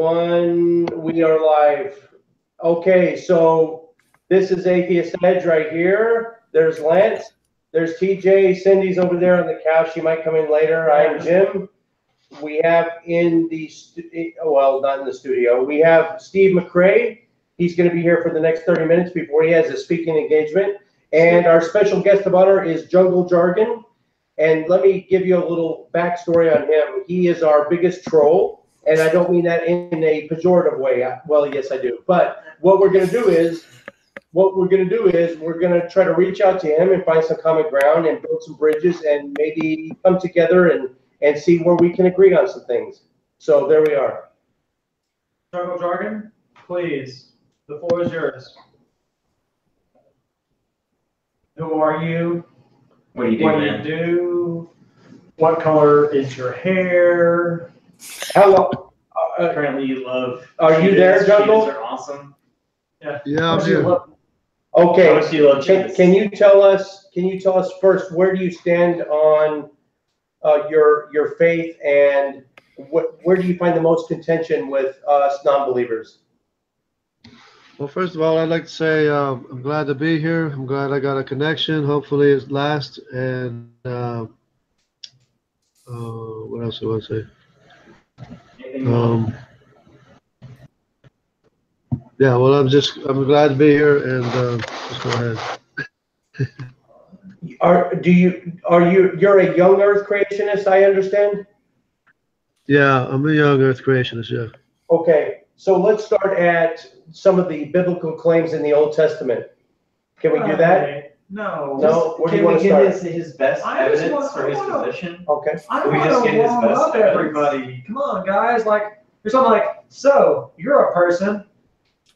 One, we are live. Okay, so this is Atheist Edge right here. There's Lance. There's TJ. Cindy's over there on the couch. She might come in later. I am Jim. We have in the, well, not in the studio. We have Steve McCrae. He's going to be here for the next 30 minutes before he has a speaking engagement. And our special guest of honor is JungleJargon. And let me give you a little backstory on him. He is our biggest troll. And I don't mean that in a pejorative way. Well, yes, I do. But what we're going to do is, we're going to try to reach out to him and find some common ground and build some bridges and maybe come together and see where we can agree on some things. So there we are. JungleJargon, please. The floor is yours. Who are you? What do you do, What man? do you do? What color is your hair? Hello. Apparently you love. Are you there, Jungle? Cheetahs are awesome. Yeah, I'm here. Okay. How much do you love cheetahs? Can you tell us first, where do you stand on your faith, and where do you find the most contention with us non-believers? Well, first of all, I'd like to say I'm glad to be here. I'm glad I got a connection. Hopefully it lasts. And what else do I want to say? Yeah, well, I'm glad to be here, and just go ahead. You're a young Earth creationist, I understand? Yeah, I'm a young Earth creationist, yeah. Okay, so let's start at some of the biblical claims in the Old Testament. Can we do that? No. No? Where do you Can want we to get start? his best evidence for his position? Okay. I Can we want just to get his warm best up evidence? everybody. Come on, guys. Like, there's something like, so, you're a person.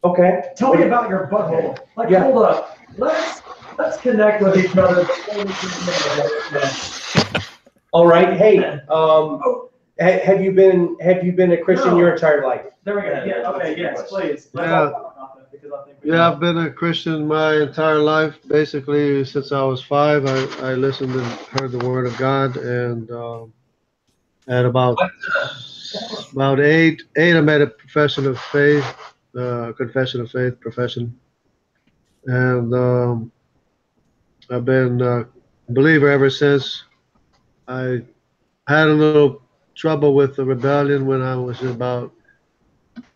Okay. Tell me about your butthole. Like, Yeah. hold up. Let's connect with each other before we can. All right. Hey, have you been a Christian No. your entire life? There we go. Yeah. Okay. Yes, please. Let's Yeah. talk about that because I think we Yeah, I've been a Christian my entire life. Basically, since I was 5, I listened and heard the Word of God, and at about 8, I made a profession of faith, confession of faith profession, and I've been a believer ever since. I had a little trouble with the rebellion when I was about,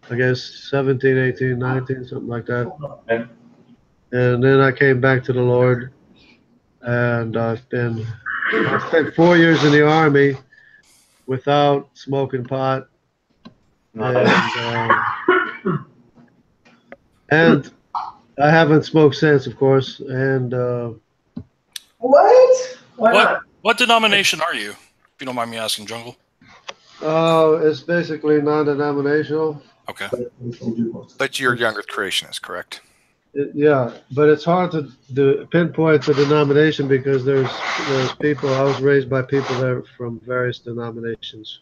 I guess, 17, 18, 19, something like that. And then I came back to the Lord, and I spent 4 years in the Army without smoking pot, and I haven't smoked since, of course. And What? Why not? What denomination are you, if you don't mind me asking, Jungle? it's basically non-denominational. Okay. But you're younger creationist, correct? Yeah, but it's hard to pinpoint the denomination because there's people. I was raised by people that are from various denominations.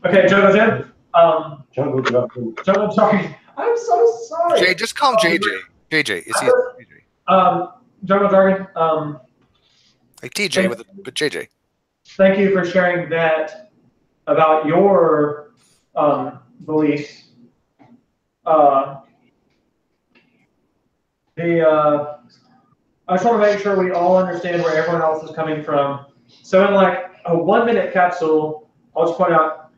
Okay, Jungle. JungleJargon. I'm so sorry. Jay, just call him JJ. JJ, it's easy. JJ. JungleJargon. Like TJ but JJ. Thank you for sharing that about your beliefs. I just want to make sure we all understand where everyone else is coming from. So in like a 1-minute capsule, I'll just point out,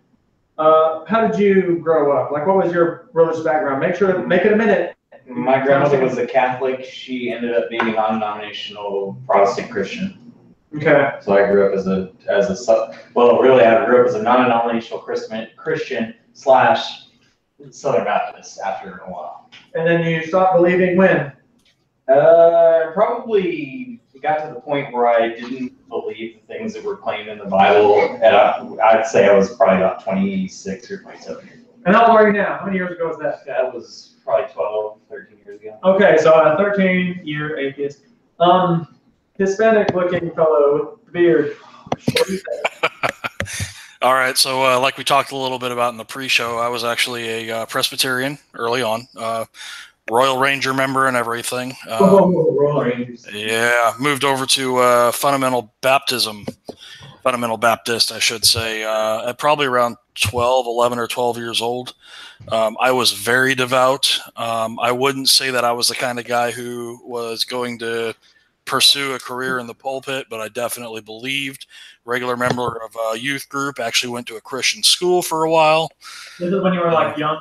how did you grow up? Like, what was your religious background? Make it a minute. My grandmother was a Catholic. She ended up being a non-denominational Protestant Christian. Okay. So I grew up as a really I grew up as a non-denominational Christian / Southern Baptist after a while. And then you stopped believing when? Probably got to the point where I didn't believe the things that were claimed in the Bible, and I'd say I was probably about 26 or 27 years old. And how old are you now? How many years ago was that? That was probably 12, 13 years ago. Okay, so a 13-year atheist. Hispanic-looking fellow with the beard. What do you think? All right, so like we talked a little bit about in the pre-show, I was actually a Presbyterian early on. Royal Ranger member and everything. Royal Rangers. Yeah, moved over to fundamental Baptist, I should say, at probably around 11 or 12 years old. I was very devout. I wouldn't say that I was the kind of guy who was going to pursue a career in the pulpit, but I definitely believed. Regular member of a youth group, actually went to a Christian school for a while. This is when you were like young?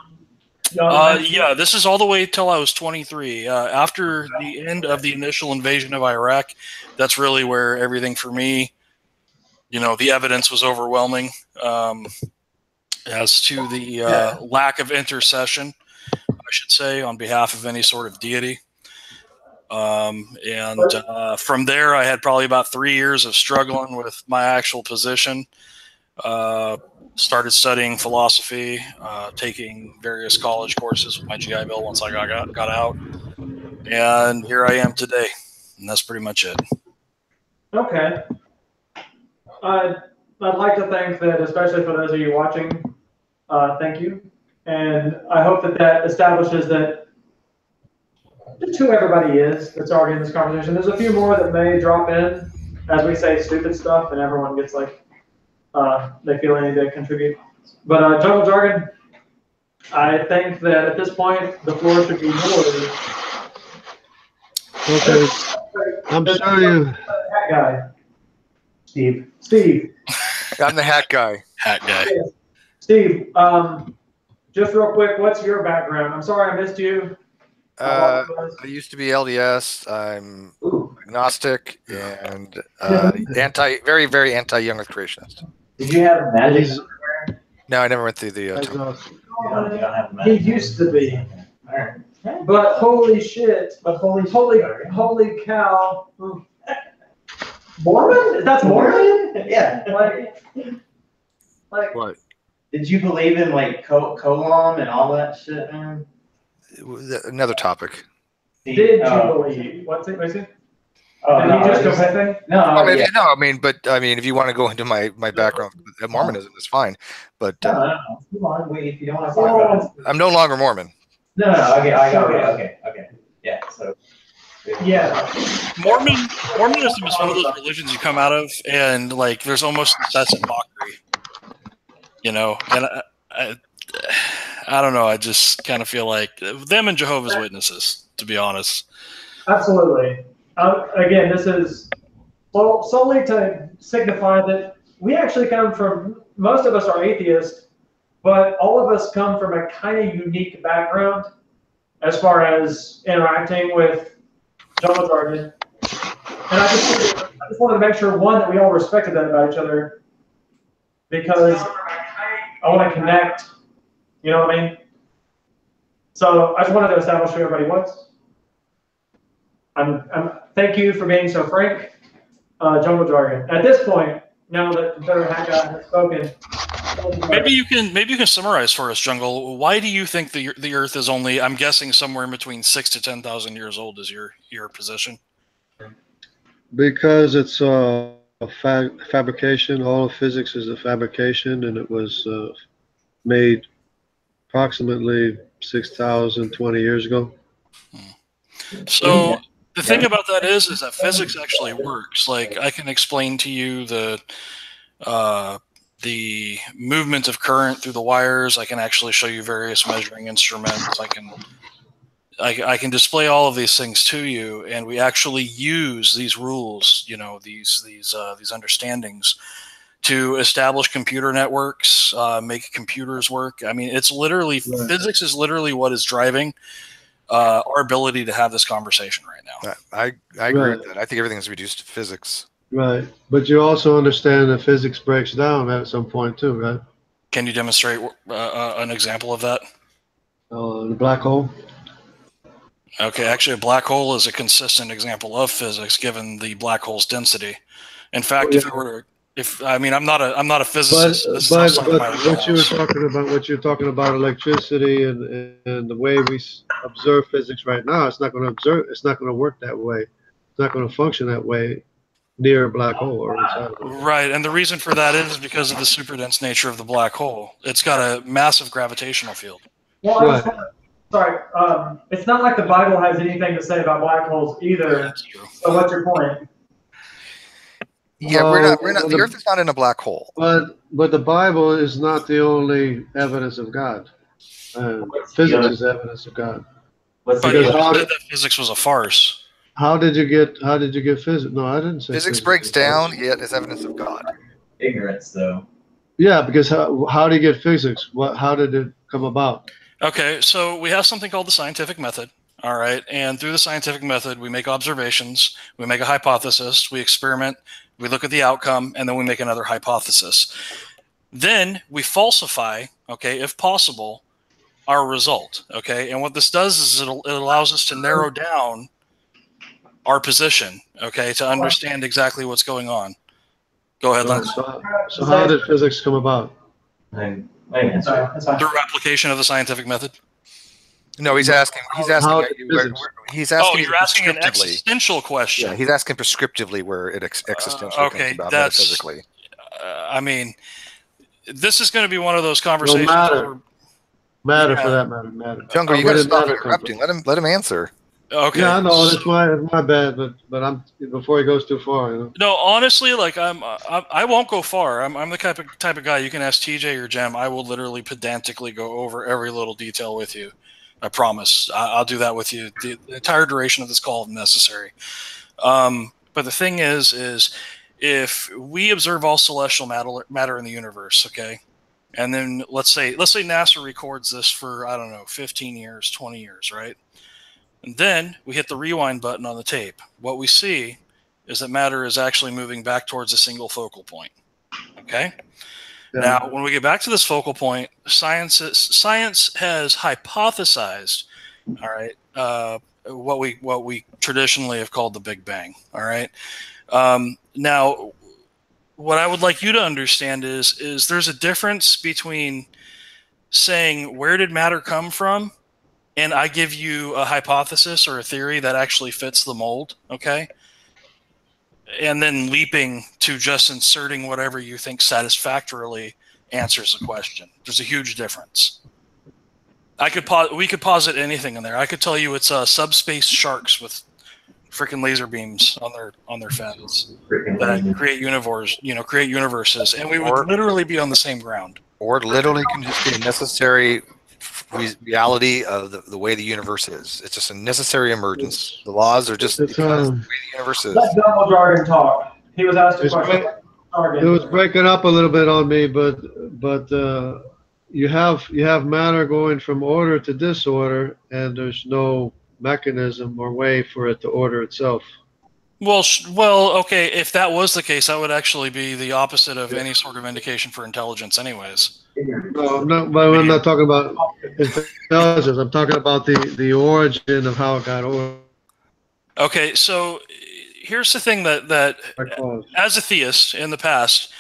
Yeah, this is all the way till I was 23. After the end of the initial invasion of Iraq, that's really where everything for me, the evidence was overwhelming as to the lack of intercession, I should say, on behalf of any sort of deity. From there, I had probably about 3 years of struggling with my actual position. Started studying philosophy, taking various college courses with my GI Bill once I got out. And here I am today. And that's pretty much it. Okay. I'd like to think that, especially for those of you watching, thank you. And I hope that establishes that just who everybody is that's already in this conversation. There's a few more that may drop in as we say stupid stuff and everyone gets like, they feel they need to contribute. But JungleJargon, I think that at this point, the floor should be yours. Okay. I'm sorry. Hat guy. Steve. I'm the hat guy. Hat guy. Steve, just real quick, what's your background? I'm sorry I missed you. I used to be LDS. I'm agnostic and very, very anti-young Earth creationist. Did you have magic? No, I never went through the. You don't have magic. He used to be. All right. But holy shit! But holy cow! Mormon? That's Mormon? Yeah. Like What? Did you believe in like colon and all that shit, man? Another topic. Did you believe? What's it? Oh, Did no, he just go I pepping? No, yeah. No, I mean, if you want to go into my background, Mormonism is fine, but No. Come on, wait. If you don't want to talk about it. I'm no longer Mormon. No. Okay. I got it. Okay. Yeah. So. Yeah. Mormonism is one of those religions you come out of, and like there's almost incessant mockery. And I don't know. I just kind of feel like them and Jehovah's Witnesses, to be honest. Absolutely. Again, this is solely to signify that we actually come from, most of us are atheists, but all of us come from a kind of unique background as far as interacting with JungleJargon. And I just wanted to make sure, one, that we all respected that about each other, because I want to connect, you know what I mean? So I just wanted to establish who everybody was. Thank you for being so frank, JungleJargon. At this point, now that Confederate Hat Guy has spoken, maybe you can summarize for us, Jungle. Why do you think the Earth is only, I'm guessing, somewhere in between 6,000 to 10,000 years old? Is your position? Because it's a fabrication. All of physics is a fabrication, and it was made approximately 6,020 years ago. So the thing about that is that physics actually works. Like, I can explain to you the movement of current through the wires. I can actually show you various measuring instruments. I can display all of these things to you, and we actually use these rules, these understandings, to establish computer networks, make computers work. I mean, it's literally physics is literally what is driving our ability to have this conversation right now. I agree with that. I think everything is reduced to physics. Right, but you also understand that physics breaks down at some point too, right? Can you demonstrate an example of that? The black hole. Okay, actually, a black hole is a consistent example of physics, given the black hole's density. In fact, I'm not a physicist. But what you're talking about electricity and the way we observe physics right now, it's not going to work that way. It's not going to function that way near a black hole or inside of it. Right, and the reason for that is because of the super dense nature of the black hole. It's got a massive gravitational field. Well, Sorry, it's not like the Bible has anything to say about black holes either. That's true. So what's your point? Yeah, we're not. The Earth is not in a black hole. But the Bible is not the only evidence of God. Physics is evidence of God. What's But the you other- said that physics was a farce. How did you get physics? No, I didn't say Physics breaks down, yet it's evidence of God. ignorance, though? Yeah, because how do you get physics? How did it come about? Okay, so we have something called the scientific method. All right, and through the scientific method, we make observations, we make a hypothesis, we experiment, we look at the outcome, and then we make another hypothesis. Then we falsify, okay, if possible, our result, okay? And what this does is it allows us to narrow down our position, okay, to understand exactly what's going on. Go ahead, Lance. So how did physics come about? I answer. That's fine. Through application of the scientific method. No, he's asking. He's asking. How you did where- physics- he's asking. Oh, you you're asking an prescriptively. existential question. Yeah, he's asking prescriptively where it existentially okay, comes about that's- metaphysically. I mean, this is going to be one of those conversations. matter. where- Matter Yeah. for that matter, matter. Jungle, you Where got to did stop matter come interrupting. from? Let him answer. Okay. Yeah, I know that's my bad, but I'm before he goes too far. You know? No, honestly, like I won't go far. I'm the type of guy you can ask TJ or Jem. I will literally pedantically go over every little detail with you. I promise. I'll do that with you the entire duration of this call if necessary. But the thing is if we observe all celestial matter in the universe, okay, and then let's say NASA records this for, I don't know, 15 years, 20 years, right? And then we hit the rewind button on the tape. What we see is that matter is actually moving back towards a single focal point. Okay. Yeah. Now, when we get back to this focal point, science has hypothesized, all right, what we traditionally have called the Big Bang. All right. Now, what I would like you to understand is there's a difference between saying where did matter come from, and I give you a hypothesis or a theory that actually fits the mold, okay? And then leaping to just inserting whatever you think satisfactorily answers the question. There's a huge difference. We could posit anything in there. I could tell you it's subspace sharks with freaking laser beams on their fins that create universes, and we would literally be on the same ground. Or it literally can just be a necessary reality of the way the universe is. It's just a necessary emergence. The laws are just It's, the way the universe is. Let JungleJargon talk. He was asked a It's question. It was breaking up a little bit on me, but you have matter going from order to disorder, and there's no mechanism or way for it to order itself. Well, okay. If that was the case, that would actually be the opposite of any sort of indication for intelligence, anyways. No, I'm not talking about intelligence. I'm talking about the origin of how it got ordered. Okay, so here's the thing that as a theist in the past,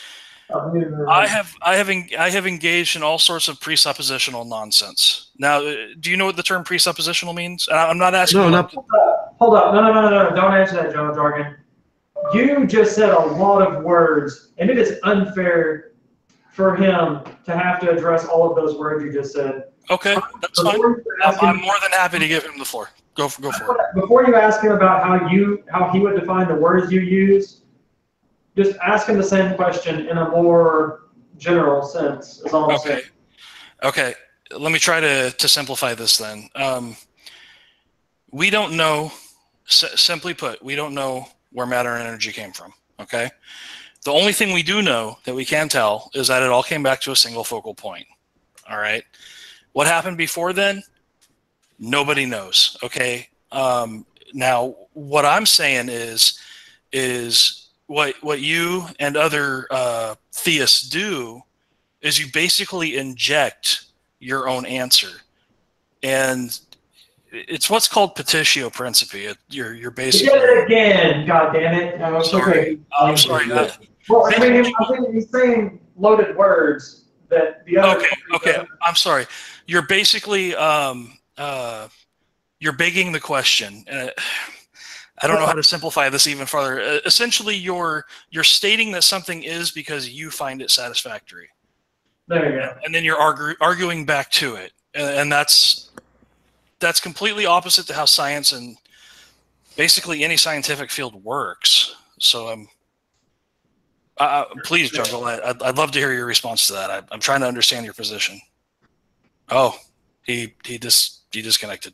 I have engaged in all sorts of presuppositional nonsense. Now, do you know what the term presuppositional means? I'm not asking. No, you not. Hold up. No. Don't answer that, JungleJargon. You just said a lot of words, and it is unfair for him to have to address all of those words you just said. Okay, that's fine. I'm more than happy to give him the floor. Go for it. Before you ask him about how he would define the words you use, just ask him the same question in a more general sense. Is all I'm saying. Okay. Let me try to simplify this then. We don't know. Simply put, we don't know where matter and energy came from. Okay. The only thing we do know that we can tell is that it all came back to a single focal point. All right. What happened before then? Nobody knows. Okay. Now, what I'm saying is what you and other theists do is you basically inject your own answer, and it's what's called petitio principii. You're basically. You did it again. God damn it! No, it's okay. I'm sorry. Well, I think he's saying loaded words that the other. Okay. I'm sorry. You're basically you're begging the question. I don't know how to simplify this even further. Essentially, you're stating that something is because you find it satisfactory. There you go. And then you're arguing back to it, and that's that's completely opposite to how science and basically any scientific field works. So please, Jungle, I'd love to hear your response to that. I'm trying to understand your position. Oh, he disconnected.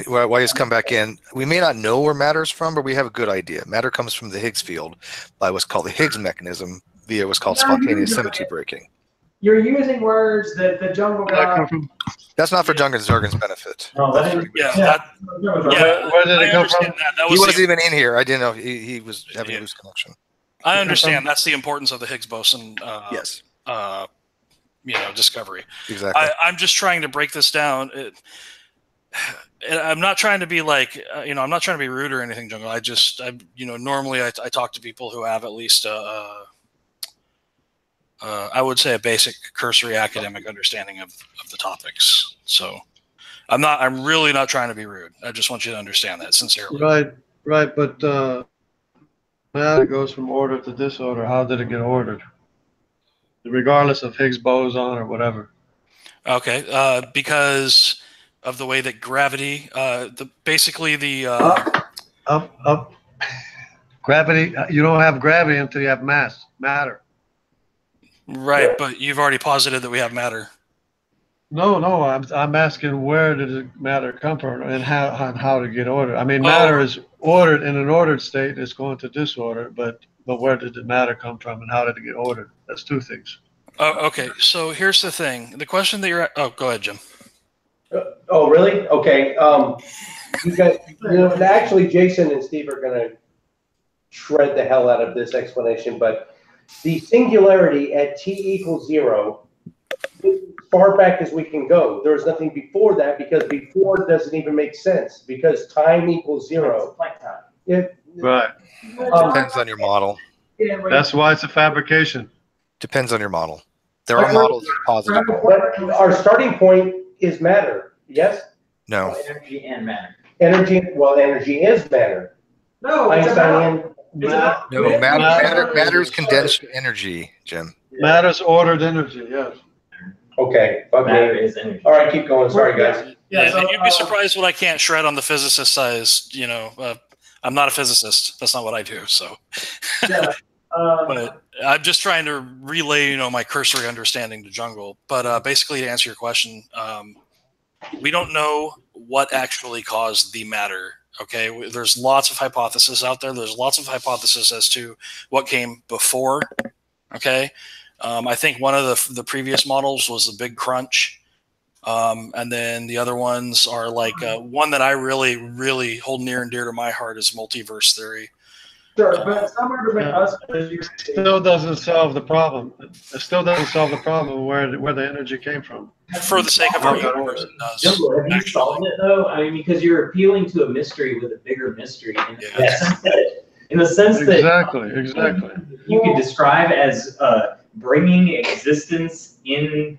While he's come back in, we may not know where matter is from, but we have a good idea. Matter comes from the Higgs field by what's called the Higgs mechanism via what's called spontaneous symmetry breaking. You're using words that the Jungle got. That's not for JungleJargon's benefit. No, That's for, Where did it come from? he wasn't even in here. I didn't know he was having a loose connection. I understand. That's the importance of the Higgs boson. Yes. Discovery. Exactly. I'm just trying to break this down. I'm not trying to be like, I'm not trying to be rude or anything, Jungle. Normally I talk to people who have at least, I would say a basic cursory academic understanding of the topics. So I'm really not trying to be rude. I just want you to understand that sincerely. Right. But matter goes from order to disorder. How did it get ordered? Regardless of Higgs boson or whatever. Okay, because of the way that gravity, Gravity. You don't have gravity until you have matter. Right, but you've already posited that we have matter. No. I'm asking where did matter come from and how to get ordered. I mean, matter is ordered in an ordered state. It's going to disorder, but where did the matter come from and how did it get ordered? That's two things. Okay, so here's the thing. The question that you're... Oh, go ahead, Jim. Oh, really? Okay. You guys, actually, Jason and Steve are going to shred the hell out of this explanation, but the singularity at t=0, as far back as we can go, there's nothing before that because before doesn't even make sense because time equals 0. Right. Depends on your model. That's why it's a fabrication. Depends on your model. There are models positive. But our starting point is matter, yes? No. Well, energy and matter. Energy is matter. No, Einsteinian. No, matter is condensed energy, Jim. Matter's ordered energy, yes. Okay, fuck Matter me. is energy. All right, keep going. Sorry, guys. Yeah, and you'd be surprised what I can't shred on the physicist side. I'm not a physicist. That's not what I do. So, but I'm just trying to relay, my cursory understanding to Jungle. But basically, to answer your question, we don't know what actually caused the matter. Okay, there's lots of hypotheses out there. There's lots of hypotheses as to what came before. Okay, I think one of the previous models was the Big Crunch. And then the other ones are like one that I really, really hold near and dear to my heart is multiverse theory. Sure, but somewhere between us, It still doesn't solve the problem. It still doesn't solve the problem where the energy came from. For the sake of our universe, it does. Jungle, have you solved it though? I mean, because you're appealing to a mystery with a bigger mystery in the sense that Exactly. you could describe as bringing existence into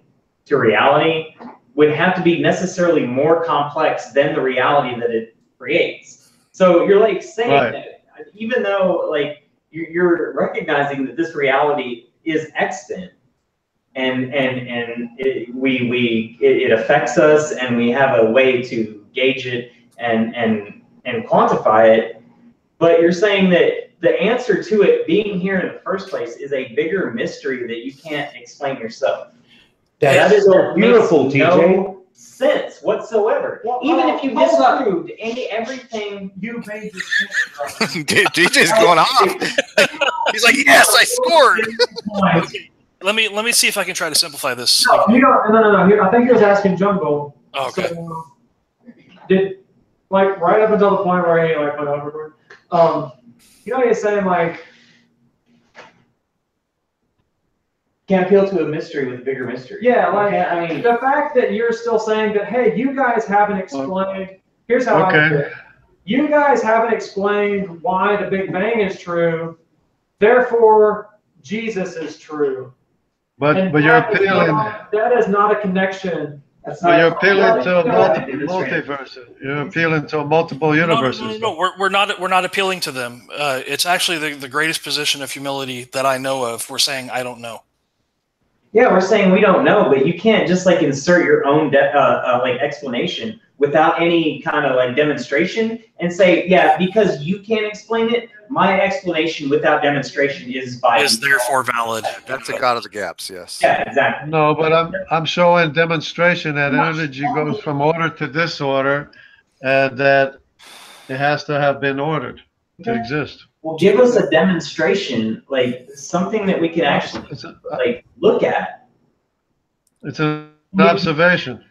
reality would have to be necessarily more complex than the reality that it creates. So you're like saying that even though like you're recognizing that this reality is extant and it affects us and we have a way to gauge it and quantify it, but you're saying that the answer to it being here in the first place is a bigger mystery that you can't explain yourself. That is so beautiful, TJ. No sense whatsoever. Well, even if you hold up. disproved everything you made this DJ's going off. He's like, yes, I scored. Okay, let me see if I can try to simplify this. No. I think he was asking Jungle. Oh, okay. So, did right up until the point where he went overboard. He's saying like. can't appeal to a mystery with a bigger mystery. Yeah, I mean, the fact that you're still saying that, hey, you guys haven't explained. Here's how I look at it. You guys haven't explained why the Big Bang is true. Therefore, Jesus is true. But you're appealing. That is not a connection. But you're appealing to multiverses. You're appealing to multiple universes. No. We're not appealing to them. It's actually the greatest position of humility that I know of. We're saying I don't know. Yeah, we're saying we don't know, but you can't just like insert your own like explanation without any kind of like demonstration and say, yeah, because you can't explain it, my explanation without demonstration is therefore valid. That's a god of the gaps, yes. Yeah, exactly. No, but I'm showing demonstration that energy goes from order to disorder, and that it has to have been ordered to exist. Well, give us a demonstration, like something that we can actually like look at. It's an observation.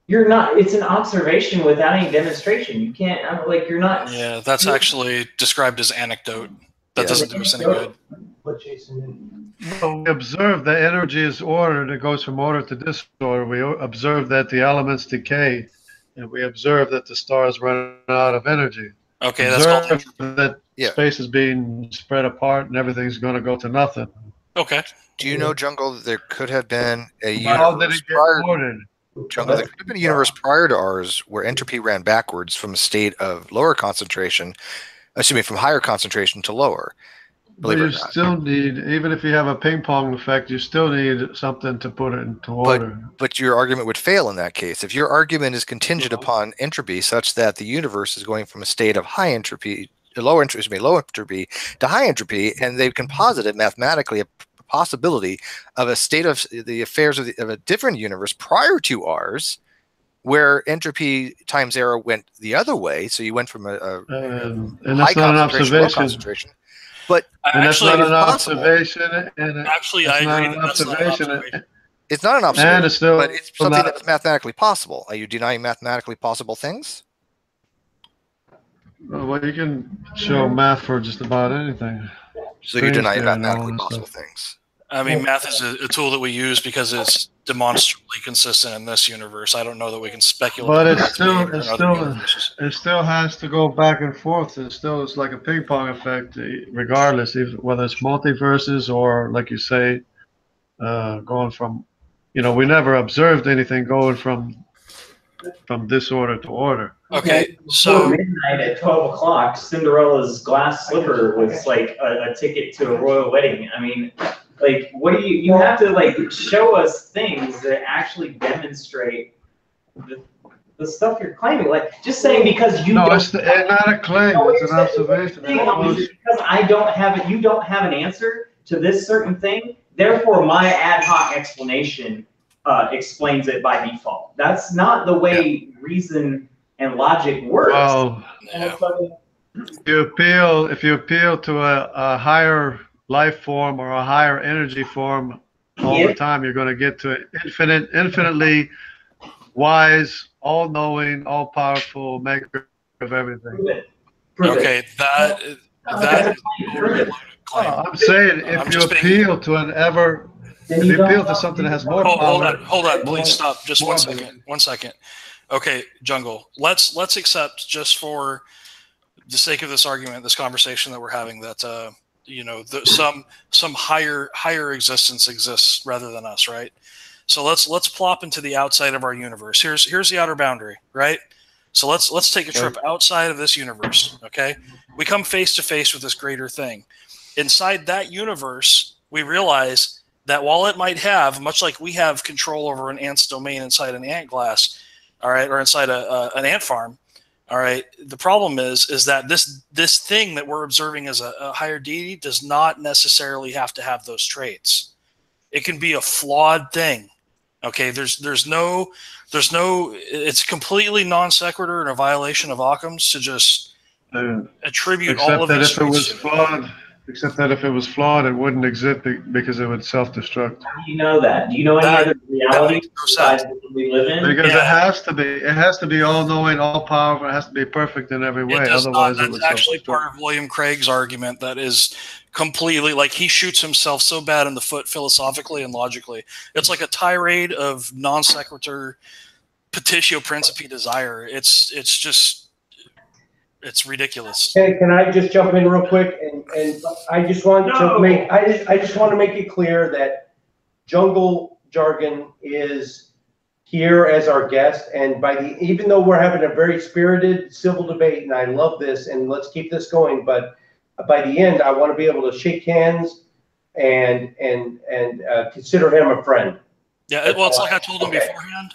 You're not. It's an observation without any demonstration. You can't. Like you're not. Yeah, that's actually described as anecdote. That doesn't do us any good. What Jason Well, we observe that energy is ordered. It goes from order to disorder. We observe that the elements decay, and we observe that the stars run out of energy. Okay, that's called Observe entropy. that Yeah. space is being spread apart and everything's going to go to nothing. Okay. Do you know, Jungle, that there could have been a How did universe it get prior? ordered? Jungle, there could have been a universe prior to ours where entropy ran backwards from a state of lower concentration, from higher concentration to lower. But Believe it you or not. still need, even if you have a ping pong effect, you still need something to put it into order. But your argument would fail in that case. If your argument is contingent upon entropy, such that the universe is going from a state of high entropy, low entropy to high entropy, and they can posit it mathematically a possibility of a state of the affairs of a different universe prior to ours, where entropy times error went the other way. So you went from a And high that's not an concentration, low observation. concentration. But And that's Actually, not an possible. observation. And actually, it's I not agree an that that's not an observation. observation. it's not an observation, And it's still but it's something not- that's mathematically possible. Are you denying mathematically possible things? Well, you can show math for just about anything. So you Strings deny there and all mathematically that possible stuff. things. I mean, math is a tool that we use because it's demonstrably consistent in this universe. I don't know that we can speculate. But on it's that still, being in it's other still, universes. it still has to go back and forth. It's like a ping pong effect, regardless, whether it's multiverses or, like you say, going from, we never observed anything going from disorder to order. Okay, Before so midnight at 12 o'clock, Cinderella's glass slipper was like a ticket to a royal wedding. I mean, like, what do you have to like show us things that actually demonstrate the stuff you're claiming? Like, just saying because you No, don't. it's not a claim. No, It's an observation. Because I don't have it, you don't have an answer to this certain thing. Therefore, my ad hoc explanation explains it by default. That's not the way reason and logic works. Well, yeah. if you appeal to a higher life form or a higher energy form all the time, you're going to get to an infinitely wise, all-knowing, all-powerful maker of everything. Prove it. Okay, that is a loaded claim. I'm saying I'm if you just being- appeal to if you appeal to something that has more power. Hold on, please stop. Just more 1 second. 1 second. Okay, Jungle. Let's accept, just for the sake of this argument, this conversation that we're having, that some higher existence exists rather than us, right? So let's plop into the outside of our universe. Here's the outer boundary, right? So let's take a trip outside of this universe. Okay, we come face to face with this greater thing. Inside that universe, we realize that while it might have, much like we have control over an ant's domain inside an ant glass, all right, or inside an ant farm, all right, the problem is that this thing that we're observing as a higher deity does not necessarily have to have those traits. It can be a flawed thing. Okay, there's no, it's completely non sequitur and a violation of Occam's to just attribute all of these traits to it. Except that if it was flawed, it wouldn't exist because it would self-destruct. How do you know that? Do you know any other reality makes no besides sense. what we live in? Because Yeah. it has to be all-knowing, all-powerful. It has to be perfect in every way. It does not. Otherwise, it That's would actually self-destruct. part of William Craig's argument that is completely, like, he shoots himself so bad in the foot philosophically and logically. It's like a tirade of non sequitur petitio principii desire. It's ridiculous. Okay, can I just jump in real quick? And I just want to make, I just want to make it clear that Jungle Jargon is here as our guest, and even though we're having a very spirited civil debate, and I love this, and let's keep this going, but by the end, I want to be able to shake hands and consider him a friend. Yeah, well, it's like I told him beforehand.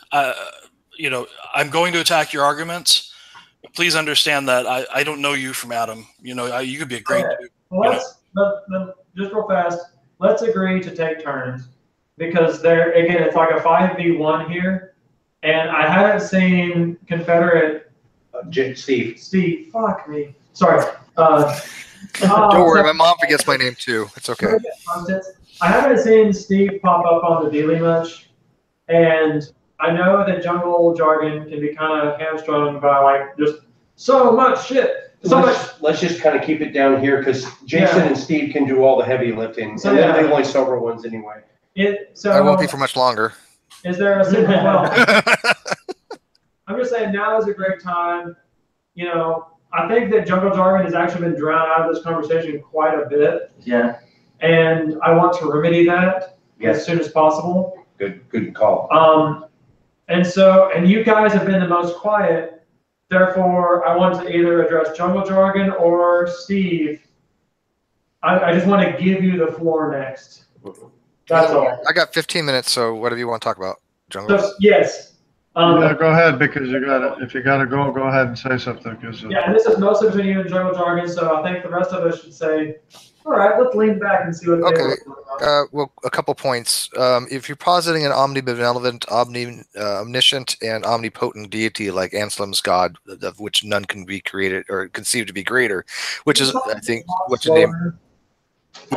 You know, I'm going to attack your arguments. But please understand that I don't know you from Adam. You know, you could be a great dude. Well, just real fast, let's agree to take turns, because there again, it's like a 5v1 here, and I haven't seen Confederate Steve. Fuck me. Sorry. Don't worry, my mom forgets my name too. It's okay. I haven't seen Steve pop up on the daily much, and I know that jungle jargon can be kind of hamstrung by like just so much shit. Let's just kind of keep it down here, because Jason and Steve can do all the heavy lifting, and they're the only sober ones anyway. I won't be for much longer. Is there a single I'm just saying now is a great time. You know, I think that jungle jargon has actually been drowned out of this conversation quite a bit. Yeah. And I want to remedy that as soon as possible. Good call. And you guys have been the most quiet. Therefore, I want to either address jungle jargon or Steve. I just want to give you the floor next. That's all. I got 15 minutes, so whatever you want to talk about, jungle. So, yes. Yeah, go ahead, because if you gotta go ahead and say something. Yeah, and this is mostly between you and jungle jargon, so I think the rest of us should say, all right, let's lean back and see what they Okay. Well, a couple points. If you're positing an omnibenevolent, omniscient, and omnipotent deity like Anselm's God, of which none can be created or conceived to be greater, which is, I think, what your name.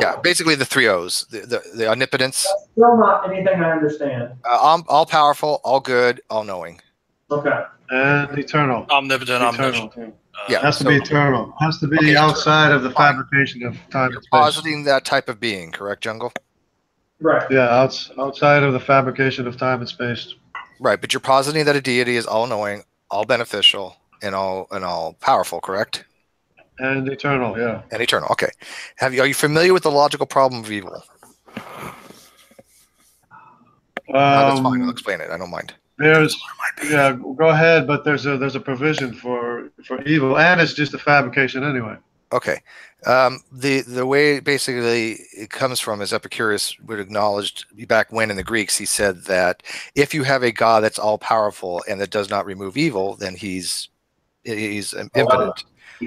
Yeah, basically the three O's: the omnipotence. That's still not anything I understand. All powerful, all good, all knowing. Okay. And eternal. Omnipotent, omniscient. Yeah, has to be eternal. Has to be outside of the fabrication of time and space. Positing that type of being, correct, Jungle? Right. Yeah, outside of the fabrication of time and space. Right, but you're positing that a deity is all-knowing, all beneficial, and all powerful, correct? And eternal, yeah. And eternal. Okay. Are you familiar with the logical problem of evil? That's fine. I'll explain it. I don't mind. Yeah, go ahead. But there's a provision for evil, and it's just a fabrication anyway. Okay. The way basically it comes from is Epicurus would acknowledge back when in the Greeks he said that if you have a God that's all powerful and that does not remove evil, then he's infinite.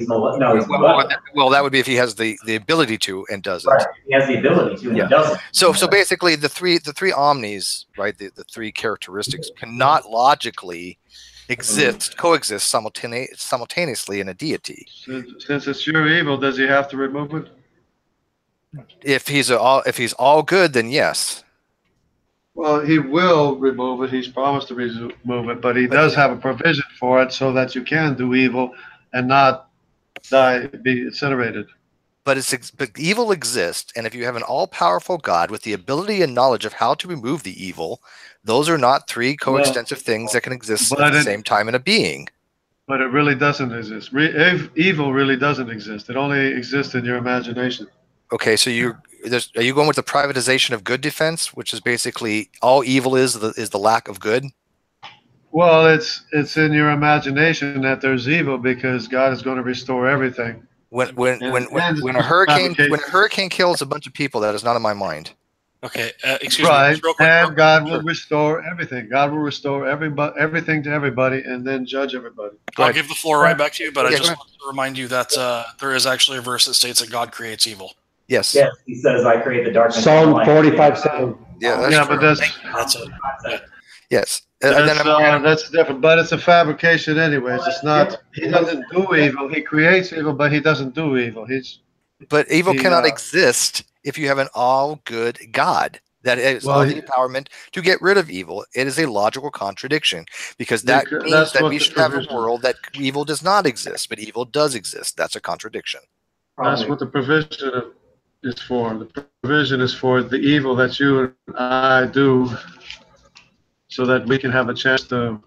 Well, that would be if he has the ability to and doesn't. Right. He has the ability to and he doesn't. So basically the three omnis, right, the three characteristics cannot logically coexist simultaneously in a deity. Since it's your evil, does he have to remove it? If he's all good, then yes. Well, he will remove it. He's promised to remove it, but he does have a provision for it so that you can do evil and not be incinerated. But evil exists, and if you have an all-powerful God with the ability and knowledge of how to remove the evil, those are not three coextensive things that can exist at the same time in a being. But it really doesn't exist. Evil really doesn't exist. It only exists in your imagination. Okay, so are you going with the privatization of good defense, which is basically all evil is the lack of good? Well, it's in your imagination that there's evil because God is going to restore everything. When a hurricane kills a bunch of people, that is not in my mind. Okay, excuse me. Right, Real quick, and God will restore everything. God will restore everything to everybody, and then judge everybody. I'll give the floor right back to you, but I just want to remind you that there is actually a verse that states that God creates evil. Yes. Yes, he says, "I create the darkness." Psalm 45:7. Yeah, that's true. But That's it. Yeah. Yes. That's different, but it's a fabrication anyways. It's not. He doesn't do evil. He creates evil, but he doesn't do evil. But evil cannot exist if you have an all-good God that has all the empowerment to get rid of evil. It is a logical contradiction because that means that we should have a world that evil does not exist, but evil does exist. That's a contradiction. That's what the provision is for. The provision is for the evil that you and I do, so that we can have a chance to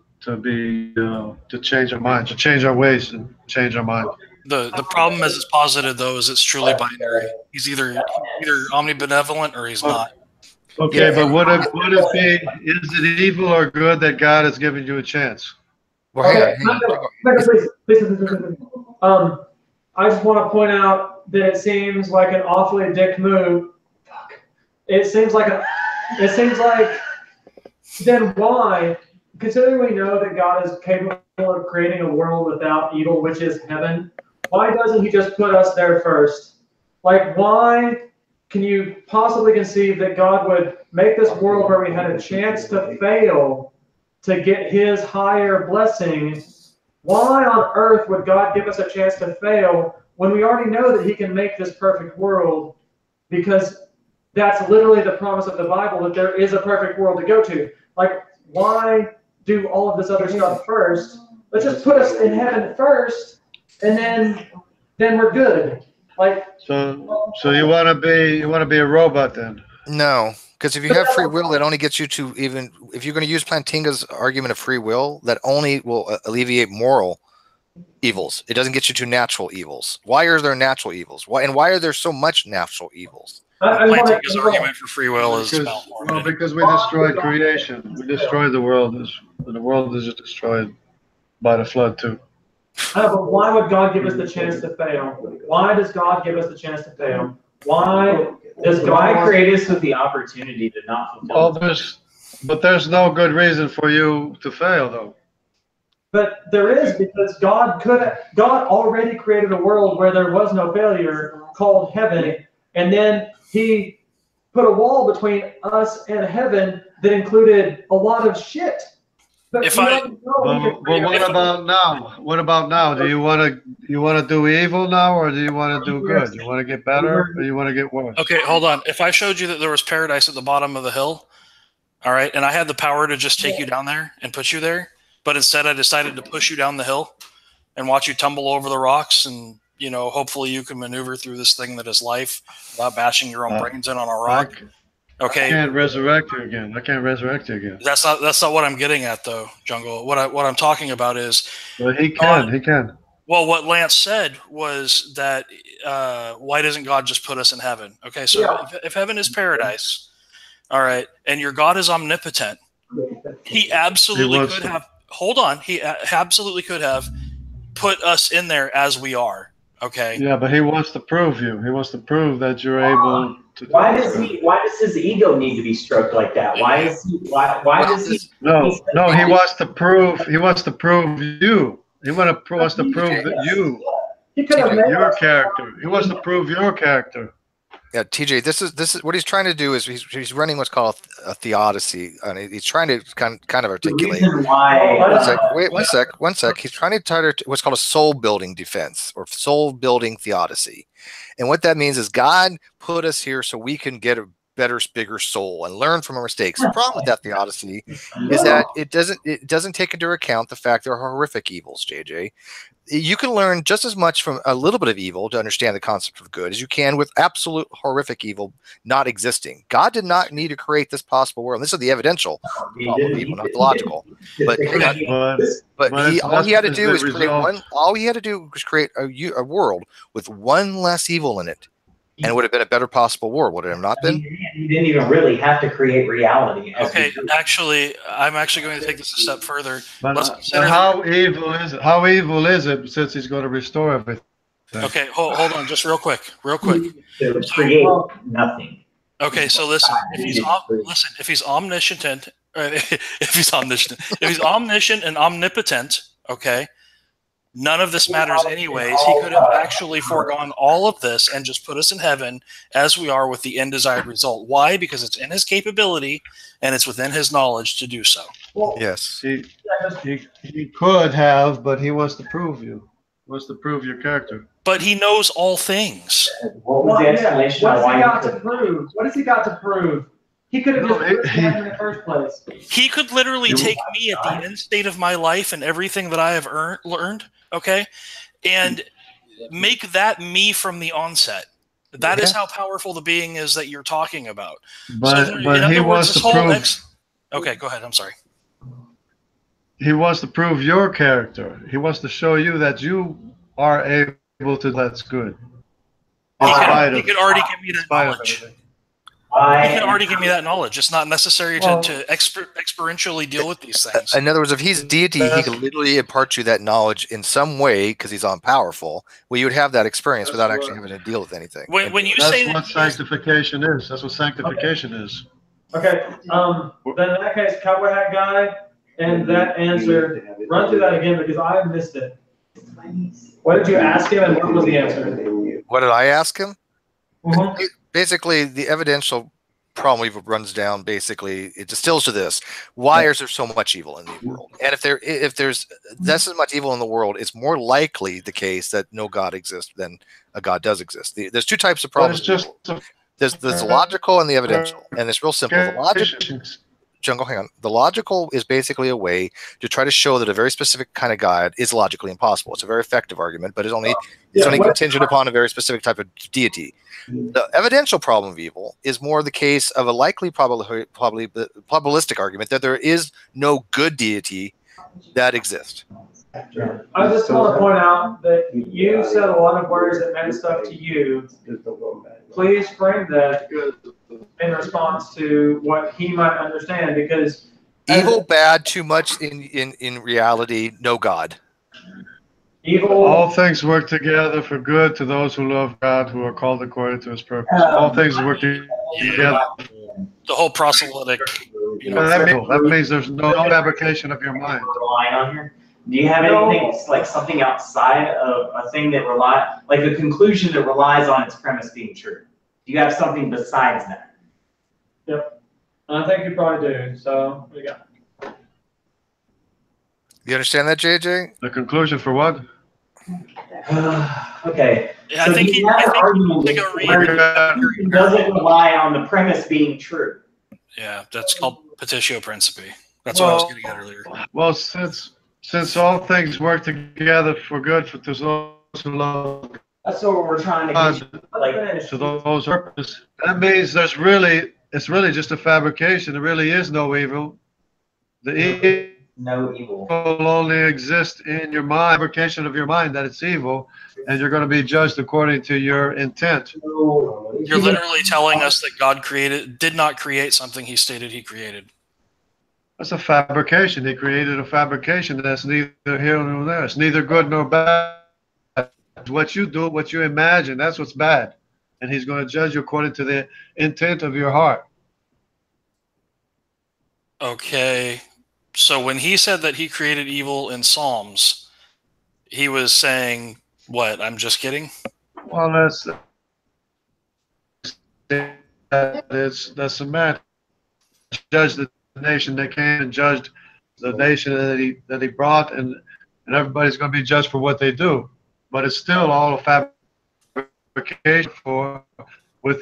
change our mind, to change our ways and change our mind. The problem as it's posited though is it's truly binary. He's either omnibenevolent or he's not. Okay, but what if is it evil or good that God has given you a chance? Well, please. I just want to point out that it seems like an awfully dick move it seems like then why, considering we know that God is capable of creating a world without evil, which is heaven, why doesn't he just put us there first? Like, why can you possibly conceive that God would make this world where we had a chance to fail to get his higher blessing? Why on earth would God give us a chance to fail when we already know that he can make this perfect world? Because that's literally the promise of the Bible, that there is a perfect world to go to. Like, why do all of this other stuff first? Let's just put us in heaven first, and then we're good. Like, so you want to be a robot then? No, because if you have free will, that only gets you to even, if you're going to use Plantinga's argument of free will, that only will alleviate moral evils. It doesn't get you to natural evils. Why are there natural evils? Why are there so much natural evils? Plantinga's argument for free will is because we destroyed creation. We destroyed the world. The world is destroyed by the flood too. But why would God give us the chance to fail? Why does God give us the chance to fail? Why does God create us with the opportunity to not fulfill? But there's no good reason for you to fail, though. But there is, because God already created a world where there was no failure, called heaven, and then he put a wall between us and heaven that included a lot of shit. But what about now? What about now? Do you want to do evil now, or do you want to do good? You want to get better, or you want to get worse? Okay, hold on. If I showed you that there was paradise at the bottom of the hill, all right, and I had the power to just take you down there and put you there, but instead I decided to push you down the hill and watch you tumble over the rocks, and hopefully you can maneuver through this thing that is life without bashing your own brains in on a rock. Okay. I can't resurrect you again. That's not what I'm getting at, though, Jungle. What I'm talking about is. Well, he can. Well, what Lance said was that why doesn't God just put us in heaven? Okay, so if heaven is paradise, all right, and your God is omnipotent, he absolutely could have. Hold on, he absolutely could have put us in there as we are. Okay. Yeah, but he wants to prove you. He wants to prove that you're able to. Why does his ego need to be stroked like that? Why does he? No. He wants to prove. He wants to prove you. He wants to prove that you. Your character. He wants to prove your character. Yeah, TJ, this is what he's trying to do is he's running what's called a theodicy, and he's trying to kind of articulate. One sec. He's trying to target what's called a soul building defense or soul building theodicy, and what that means is God put us here so we can get a better, bigger soul and learn from our mistakes. The problem with that theodicy is that it doesn't take into account the fact there are horrific evils, JJ. You can learn just as much from a little bit of evil to understand the concept of good as you can with absolute horrific evil not existing. God did not need to create this possible world. This is the evidential problem of evil, not the logical. All he had to do was create one. All he had to do was create a world with one less evil in it, and it would have been a better possible world. Would it have not been? He didn't even really have to create reality. Okay, I'm actually going to take this a step further. But how evil is it? How evil is it since he's going to restore everything? Okay, hold on, just real quick. To create nothing. Okay, so listen. If he's omniscient, if he's omniscient and omnipotent, okay. None of this matters anyways. He could have actually foregone all of this and just put us in heaven as we are with the end desired result. Why? Because it's in his capability and it's within his knowledge to do so. Well, yes. He could have, but he wants to prove you. He wants to prove your character. But he knows all things. What was the explanation? What's he got to prove? What has he got to prove? He could have just put us in heaven in the first place. He could literally take me at the end state of my life and everything that I have learned, okay, and make that me from the onset. That is how powerful the being is that you're talking about. But he wants to prove. Okay, go ahead. I'm sorry. He wants to prove your character. He wants to show you that you are able to. That's good. He could already give me that knowledge. can already give me that knowledge. It's not necessary to experientially deal with these things. In other words, if he's deity, he can literally impart you that knowledge in some way because he's all-powerful, where you would have that experience without actually having to deal with anything. When you That's say what sanctification is. That's what sanctification is. Okay. Then in that case, cowboy hat guy, and that answer. Run through that again because I missed it. What did you ask him, and what was the answer? What did I ask him? Mhm. Basically, the evidential problem runs down. Basically, it distills to this: why is there so much evil in the world? And if there's this much evil in the world, it's more likely the case that no God exists than a God does exist. There's two types of problems. There's the logical and the evidential, and it's real simple. The logical, Jungle, hang on. The logical is basically a way to try to show that a very specific kind of God is logically impossible. It's a very effective argument, but it's only contingent upon a very specific type of deity. The evidential problem of evil is more the case of a likely probabilistic argument that there is no good deity that exists. I just want to point out that you said a lot of words that meant stuff to you. Please frame that in response to what he might understand, because evil, bad, too much in reality, no God. Evil. All things work together for good to those who love God, who are called according to His purpose. All things work together. The whole proselytic. That means there's no fabrication of your mind. Relying on here. Do you have anything like something outside of a thing that like a conclusion that relies on its premise being true? Do you have something besides that? Yep. I think you probably do. So what do you got? You understand that, JJ? The conclusion for what? Okay. Yeah, So I think he doesn't rely on the premise being true. Yeah, that's called petitio principii. That's what I was getting at earlier. Well, since all things work together for good to those who love That's what we're trying to get. Like, to those purposes, that means it's really just a fabrication. There really is no evil. The no evil will only exist in your mind, fabrication of your mind that it's evil, and you're going to be judged according to your intent. You're literally telling us that God did not create something He stated He created. That's a fabrication. He created a fabrication that's neither here nor there. It's neither good nor bad. What you do, what you imagine, that's what's bad. And He's going to judge you according to the intent of your heart. Okay. So when He said that He created evil in Psalms, He was saying, what? I'm just kidding? Well, that's a man. Judge the nation that came and judged the nation that he brought, and everybody's going to be judged for what they do. But it's still all a fabrication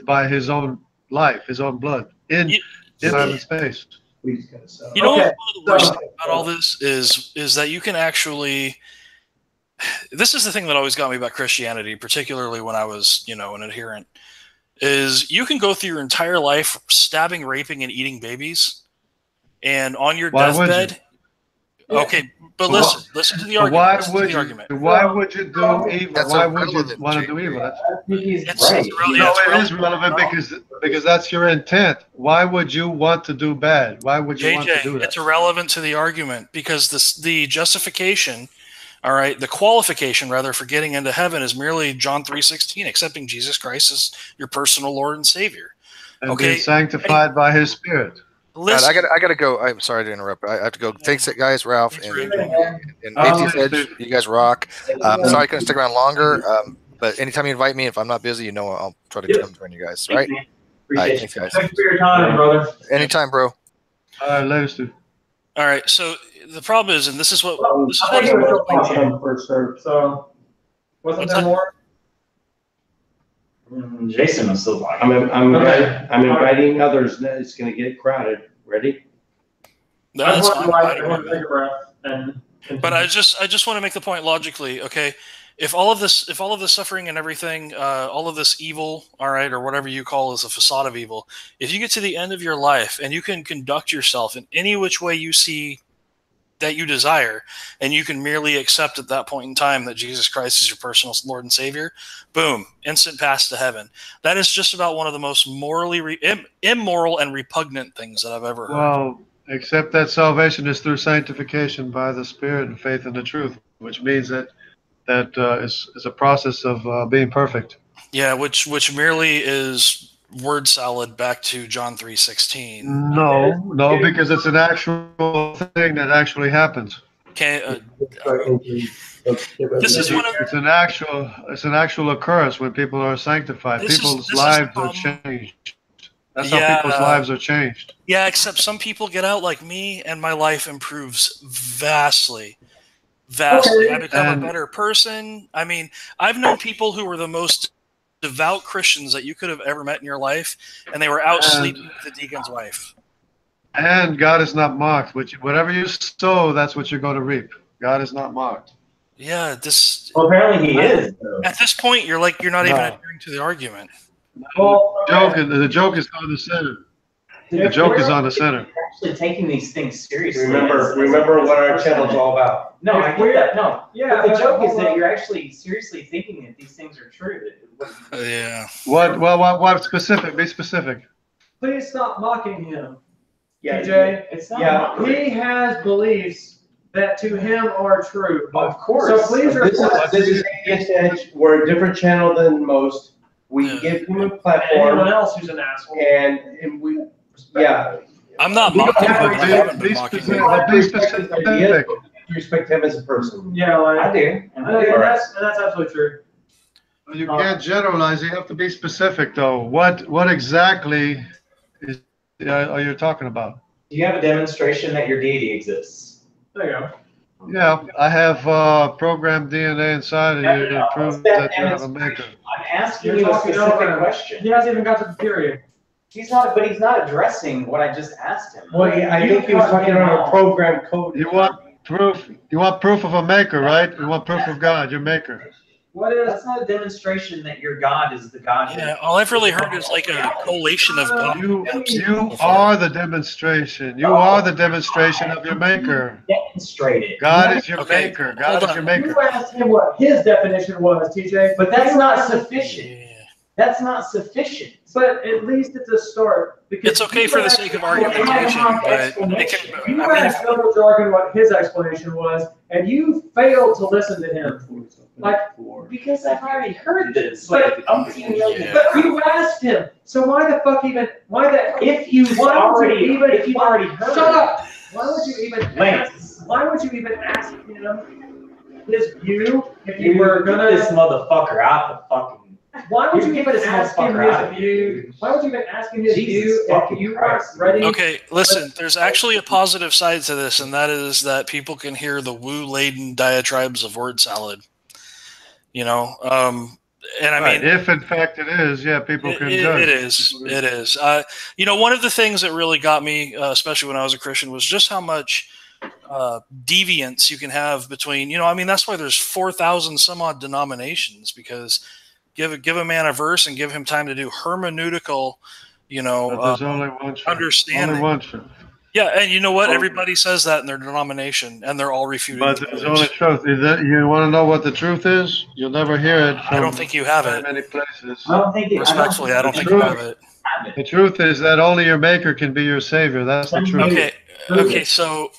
by His own life, His own blood in time and space. You know what one of the worst things about all this is that you can actually. This is the thing that always got me about Christianity, particularly when I was, an adherent, is you can go through your entire life stabbing, raping, and eating babies. And on your deathbed, okay, but listen to the argument. Why would you do evil? Why would you want to do evil? It is relevant because that's your intent. Why would you want to do bad? Why would you want to do that? It's irrelevant to the argument because the justification, all right, the qualification rather for getting into heaven is merely John 3:16, accepting Jesus Christ as your personal Lord and Savior. And being sanctified by His Spirit. Right, I gotta go. I'm sorry to interrupt. I have to go. Thanks, guys. Ralph and Atheist Edge, you guys rock. Sorry I couldn't stick around longer. But anytime you invite me, if I'm not busy, I'll try to come join you guys. Right? Thanks, guys. Thanks for your time, brother. Anytime, bro. All right, later, Stu. All right. So the problem is, and this is what. So, wasn't there more? Jason was still talking. I'm inviting others. It's going to get crowded. Ready? That's fine. But I just want to make the point logically. Okay, if all of this suffering and everything, all of this evil, all right, or whatever you call is a facade of evil, if you get to the end of your life and you can conduct yourself in any which way you see that you desire, and you can merely accept at that point in time that Jesus Christ is your personal Lord and Savior, boom, instant pass to heaven. That is just about one of the most morally immoral and repugnant things that I've ever heard. Well, except that salvation is through sanctification by the Spirit and faith in the truth, which means that is a process of being perfect. Yeah, which merely is word salad back to John 3:16. No, because it's an actual thing that actually happens. Okay, this is one of It's an actual occurrence when people are sanctified. People's lives are changed. That's how people's lives are changed. Yeah, except some people get out like me, and my life improves vastly. Okay. I become a better person. I mean, I've known people who were the most devout Christians that you could have ever met in your life, and they were out sleeping with the deacon's wife. And God is not mocked. Whatever you sow, that's what you're going to reap. God is not mocked. Yeah, Well, apparently he is. at this point, you're not even adhering to the argument. Well, The joke is on the center. The joke is on the center. Actually taking these things seriously. Remember what our channel's all about. No, I get that. No. yeah, But the joke is that you're actually seriously thinking that these things are true. Yeah. What specific? Be specific. please stop mocking him. Yeah, TJ, it's not. Yeah. He has beliefs that to him are true. Of course. So please This is Atheist Edge. We're a different channel than most. We give him a anyone platform, else who's an asshole. and we, yeah. I'm not mocking him. I haven't been mocking him. Be specific. Respect him as a person. Yeah, like I do. and that's absolutely true. You can't generalize. You have to be specific, though. What exactly are you talking about? Do you have a demonstration that your deity exists? There you go. Yeah, I have programmed DNA inside of you to prove that you have a maker. I'm asking You're you a talking specific over him. question. He hasn't even got to the period. He's not addressing what I just asked him. Well, I think he was talking about a program code. You want proof? You want proof of a maker, right? You want proof of God, your maker. What is? That's not a demonstration that your God is the God. Yeah, all I've really heard is like a collation of God. You are the demonstration. You are the demonstration of your maker. Demonstrate it. God is your Okay, maker. God is your maker. You asked him what his definition was, TJ. But that's not sufficient. Yeah. That's not sufficient. But at least it's a start. Because It's okay for the sake of argumentation, but it can, You I mean, asked JungleJargon what his explanation was, and you failed to listen to him. Like, Because I've already heard this. But- But Yeah. but you asked him. So why the fuck even? Why the? if you've already heard Shut up. Why would you even Lance. ask? Why would you even ask him his view if You you were get gonna? this motherfucker out the fucking. Why would you you even get this ask him motherfucker out his of view? Why would you even ask him his Jesus view fucking if you Christ. weren't ready? okay, listen, there's actually a positive side to this, and that is that people can hear the woo-laden diatribes of word salad. You know, and I Right. mean, If in fact it is, yeah, people can judge. it is. It is. You know, one of the things that really got me, especially when I was a Christian, was just how much deviance you can have between. You know, I mean, that's why there's 4,000 some odd denominations, because give a man a verse and give him time to do hermeneutical, you know, But there's only one truth. understanding. Only one truth. Yeah, and you know what? Everybody says that in their denomination, and they're all refuting. But there's only truth. You want to know what the truth is? You'll never hear it from I don't think you have very it. many places. I don't think it. Respectfully, I don't think you have it. The truth is that only your maker can be your savior. That's the truth. Okay, so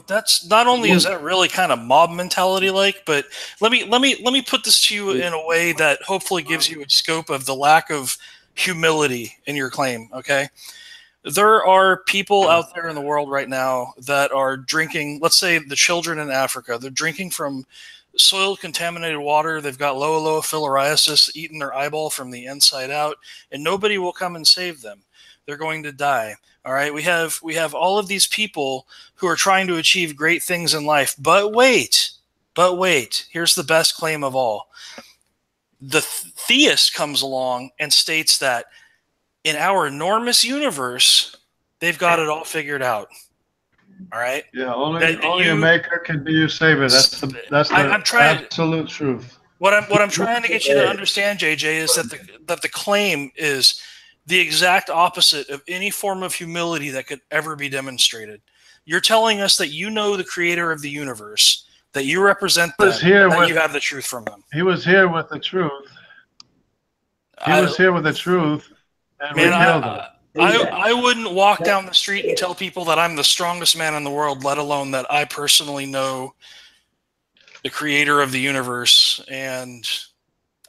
that's not only is that really kind of mob mentality like, but let me put this to you in a way that hopefully gives you a scope of the lack of humility in your claim, okay? There are people out there in the world right now that are drinking, let's say the children in Africa, they're drinking from soiled, contaminated water. They've got low filariasis, eating their eyeball from the inside out, and nobody will come and save them. They're going to die. All right, we have all of these people who are trying to achieve great things in life. But wait, here's the best claim of all. The theist comes along and states that in our enormous universe, they've got it all figured out. All right. Yeah, only your maker can be your savior. That's the absolute truth. What I'm trying to get you to understand, JJ, is that the claim is the exact opposite of any form of humility that could ever be demonstrated. You're telling us that you know the creator of the universe, that you represent He them, was here and that with- you have the truth from them. He was here with the truth. He was here with the truth, and we killed him. I wouldn't walk down the street and tell people that I'm the strongest man in the world, let alone that I personally know the creator of the universe, and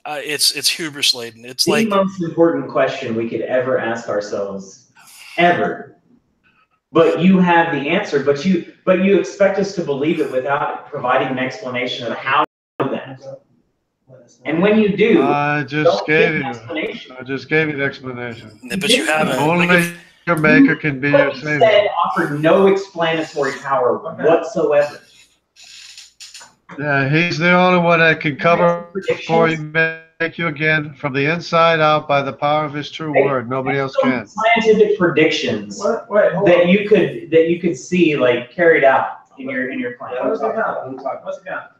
it's hubris laden. It's The like most important question we could ever ask ourselves, ever. But you have the answer, but you expect us to believe it without providing an explanation of how to know that. And when you do, I just don't gave give an you. explanation. I just gave you the explanation. but you haven't. Only Like if- your maker can be your What you savior. said offered no explanatory power whatsoever. Yeah, he's the only one that can cover before Predictions. you make you again from the inside out by the power of his true word. Nobody else can. Scientific predictions Wait, hold that on. you could see like carried out in your plan. What's it got? What's it got?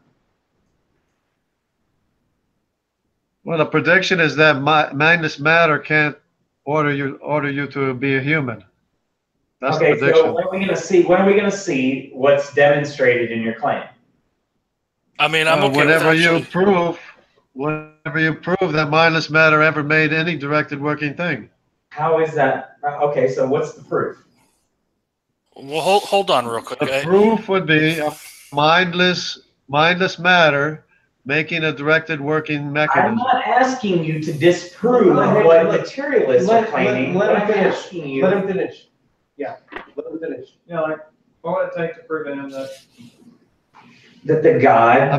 Well, the prediction is that mindless matter can't order you to be a human. That's the Okay, prediction. so when are we gonna see? When are we gonna see what's demonstrated in your claim? I mean, I'm okay with whenever you actually. prove that mindless matter ever made any directed working thing. How is that? Okay, so what's the proof? Well, hold on real quick. The proof would be a mindless matter making a directed working I'm mechanism. not asking you to disprove what materialists are claiming. Let him I'm finish. asking you. Let him finish. Yeah, let him finish. Yeah, like, what would it take to prove to him that? That the God. I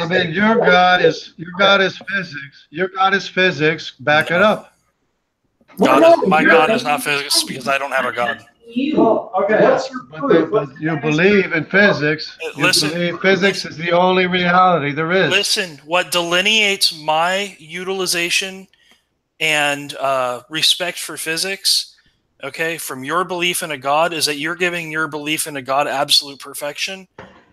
mean, your God is physics. Your God is physics. Back it up. My God is not physics because I don't have a God. Well, okay. What's your proof? But you believe in physics. You Listen, believe physics is the only reality there is. Listen, what delineates my utilization and respect for physics, okay, from your belief in a God is that you're giving your belief in a God absolute perfection.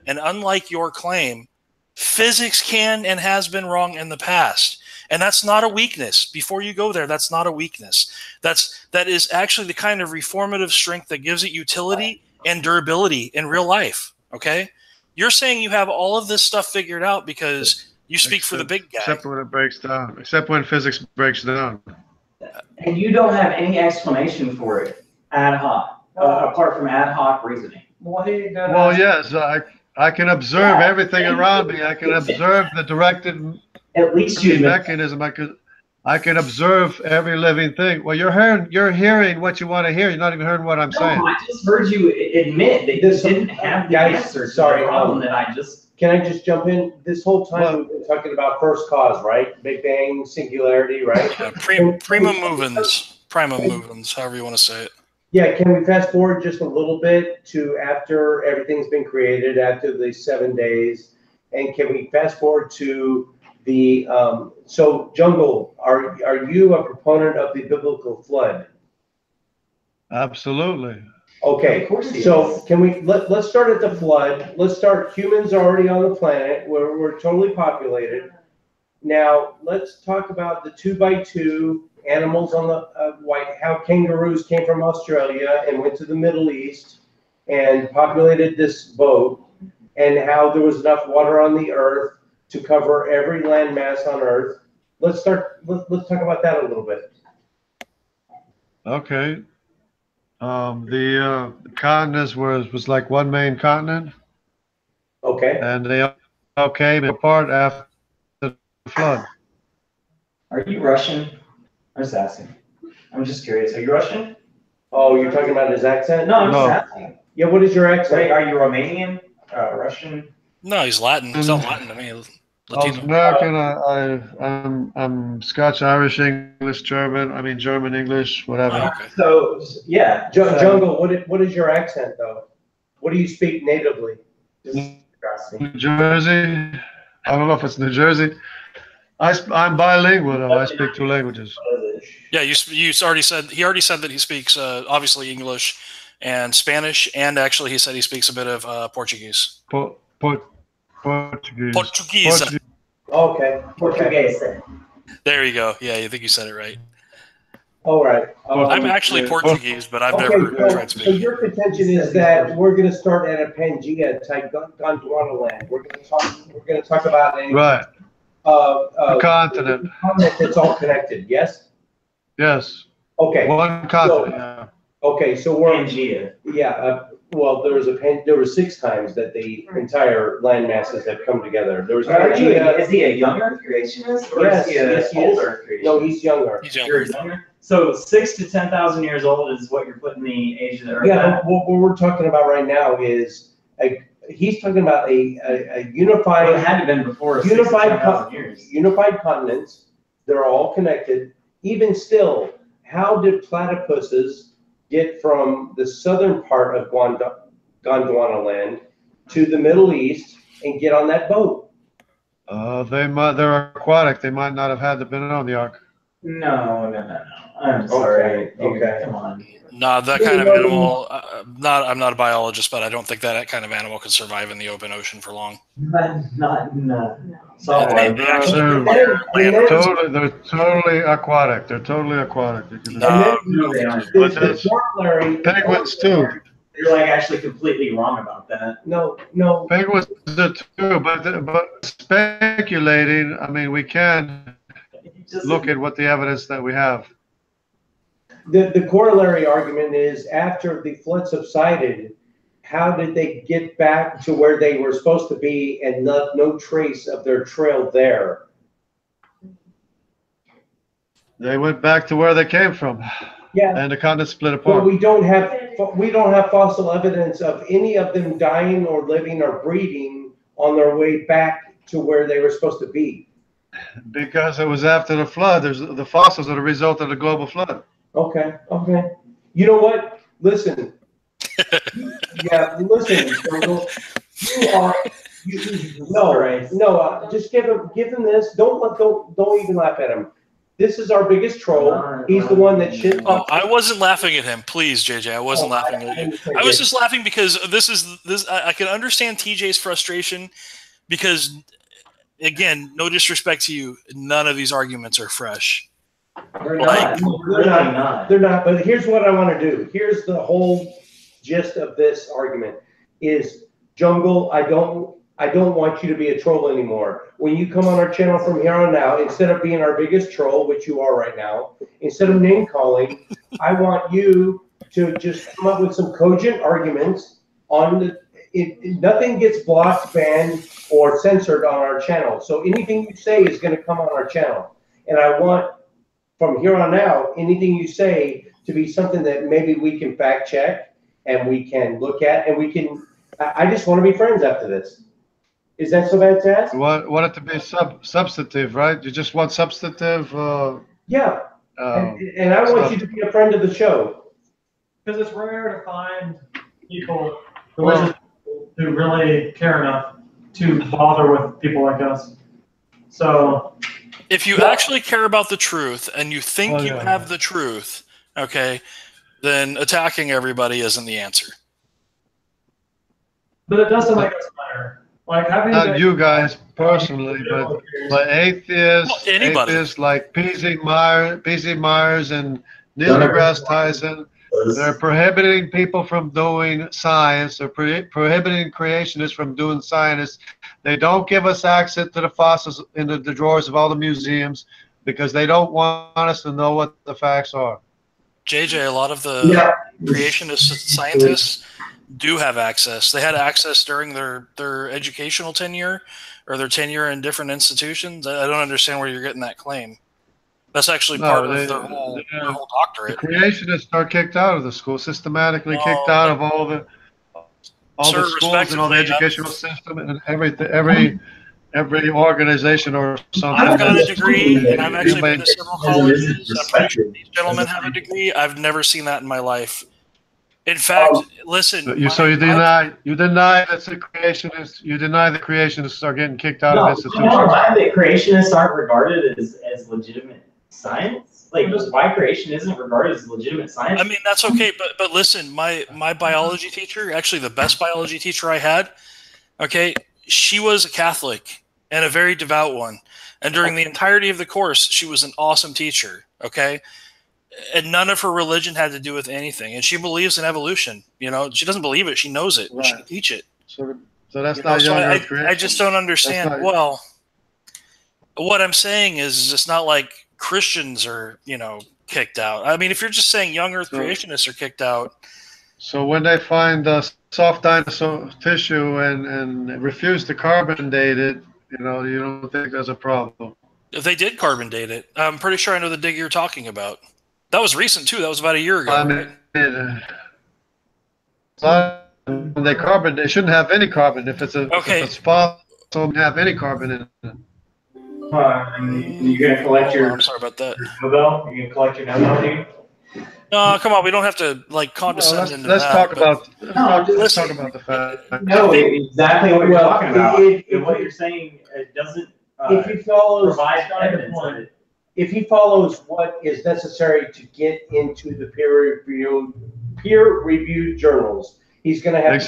And unlike your claim, physics can and has been wrong in the past. And that's not a weakness. Before you go there, that's not a weakness. That is actually the kind of reformative strength that gives it utility and durability in real life. Okay? You're saying you have all of this stuff figured out because you speak for the big guy. Except when it breaks down. Except when physics breaks down. And you don't have any explanation for it ad hoc, apart from ad hoc reasoning. Well, Yes, I can observe everything around me. I can observe the directed At least you admit. mechanism. I can observe every living thing. Well, you're hearing what you want to hear. You're not even hearing what I'm No, saying. I just heard you admit that you didn't have the Guys, answer to sorry, the problem that I just. Can I just jump in? This whole time Well- we've been talking about first cause, right? Big Bang, singularity, right? Primum movens, however you want to say it. Yeah, can we fast forward just a little bit to after everything's been created, after the 7 days? And can we fast forward to the, so Jungle, are you a proponent of the biblical flood? Absolutely. Okay, Of course he so is. can we, let's start at the flood. Let's start, humans are already on the planet. We're totally populated. Now, let's talk about the 2x2 animals on the white, how kangaroos came from Australia and went to the Middle East and populated this boat, and how there was enough water on the earth to cover every landmass on earth. Let's talk about that a little bit. Okay. The continents was like one main continent, Okay. and they all came apart after the flood. Are you Russian? I'm just asking. I'm just curious. Are you Russian? Oh, you're talking about his accent? No, I'm No. just asking. Yeah, what is your accent? Wait, are you Romanian? Russian? No, he's Latin. He's not Latin to me. I was Latino. American. I'm Scotch, Irish, English, German. I mean German, English, whatever. Okay. So, yeah. Jungle, what is your accent though? What do you speak natively? Just curiosity. New Jersey. I don't know if it's New Jersey. I'm bilingual though. I speak 2 languages. Yeah, you already said he said that he speaks obviously English and Spanish, and actually he said he speaks a bit of Portuguese. Portuguese. Portuguese. Okay. Portuguese. There you go. Yeah, you think you said it right. All right. I'm actually Portuguese, but I've never tried So speaking. your contention is that we're going to start at a Pangea type Gondwana land. We're going to talk about a Right. A continent. continent that's all connected. Yes. Yes. Okay. One continent. Yeah. Okay. So we're Pangea. yeah. Well, there were 6 times that the entire land masses have come together. There was Pangea. Is he a young Earth creationist or Yes, is he a yes, he old is. Earth creationist? No, he's younger. He's You're younger. younger. So 6 to 10,000 years old is what you're putting the age of the Earth Yeah, at? but what we're talking about right now is he's talking about a unified. Well, it had to have been before 6 to 10,000 years. Unified continents. They're all connected. Even still, how did platypuses get from the southern part of Gondwana land to the Middle East and get on that boat? They're aquatic. They might not have had to been on the ark. No. I'm sorry. Okay. Come on. Nah, that kind of animal. I'm not a biologist, but I don't think that kind of animal can survive in the open ocean for long. No. They Sorry. actually They're totally aquatic. They're totally aquatic. You can- No, No, they aren't. What's corollary. Penguins too. You're like actually completely wrong about that. No. Penguins are too, but speculating. I mean, we can look at what the evidence that we have. The corollary argument is after the flood subsided, how did they get back to where they were supposed to be and no trace of their trail there? They went back to where they came from, Yeah, and the continent split but apart. we don't have fossil evidence of any of them dying or living or breeding on their way back to where they were supposed to be. Because it was after the flood. The fossils are the result of the global flood. Okay. You know what? Listen. Listen, Jungle. Just give him this. Don't even laugh at him. This is our biggest troll. He's the one that should. Oh, I wasn't laughing at him. Please, JJ, I wasn't laughing at you. I was just laughing because this. I can understand TJ's frustration because, again, no disrespect to you, none of these arguments are fresh. They're not. They're not. But here's what I want to do. Here's the whole gist of this argument: is Jungle. I don't want you to be a troll anymore. When you come on our channel from here on out, instead of being our biggest troll, which you are right now, instead of name calling, I want you to just come up with some cogent arguments on the. Nothing gets blocked, banned, or censored on our channel. So anything you say is going to come on our channel, and I want. From here on out, anything you say to be something that maybe we can fact check and we can look at and we can. I just want to be friends after this. Is that so bad to ask? You want it to be substantive, right? You just want substantive. Yeah. And I want you to be a friend of the show. Because it's rare to find people who really care enough to bother with people like us. So. If you actually care about the truth and you think you have the truth, okay, then attacking everybody isn't the answer. But it doesn't make us better. Like having not you guys personally, but atheists, anybody. Atheists like P.Z. Myers and Neil deGrasse Tyson. They're prohibiting people from doing science. They're prohibiting creationists from doing science. They don't give us access to the fossils in the drawers of all the museums because they don't want us to know what the facts are. JJ, a lot of the creationist scientists do have access. They had access during their educational tenure or their tenure in different institutions. I don't understand where you're getting that claim. That's actually part of their whole doctorate. The creationists are kicked out of the school, systematically kicked out of all the schools and all the educational system and every organization or something. I've got a degree, and I've actually been to several colleges. I'm pretty sure these gentlemen have a degree. I've never seen that in my life. In fact, listen. So you deny that's the creationists. You deny the creationists are getting kicked out of institutions. You know why the creationists aren't regarded as legitimate science? Like, why creation isn't regarded as legitimate science? I mean, that's okay, but listen, my biology teacher, actually the best biology teacher I had, okay, she was a Catholic and a very devout one. And during the entirety of the course, she was an awesome teacher, okay? And none of her religion had to do with anything. And she believes in evolution. You know, she doesn't believe it. She knows it. Right. She can teach it. So that's You not know, so young Earth creation. I just don't understand. Not- Well, what I'm saying is it's not like Christians are, you know, kicked out. I mean, if you're just saying young Earth creationists are kicked out. So when they find soft dinosaur tissue and refuse to carbon date it, you know, you don't think there's a problem. If they did carbon date it, I'm pretty sure I know the dig you're talking about. That was recent too. That was about a year ago. I mean, when they carbon, they shouldn't have any carbon. If it's fossil, it shouldn't have any carbon in it. You're gonna collect your. I'm sorry about that. Nobel. You're gonna collect your Nobel, dude. No, come on. We don't have to like condescend into let's that. talk about. Let's talk about the fact. No, exactly what you're talking about. If what you're saying doesn't. If he follows provide evidence of it. If he follows what is necessary to get into the peer-reviewed journals, he's going to have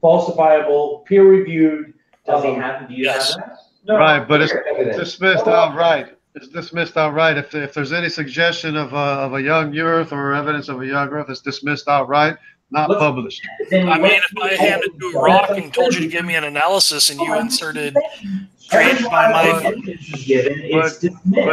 falsifiable, peer-reviewed. Does he have? Do you have that? No, right, but it's dismissed outright. It's dismissed outright. If there's any suggestion of a young Earth or evidence of a young Earth, it's dismissed outright, not published. I mean, if I handed you a rock and told you to give me an analysis and you inserted created by my... But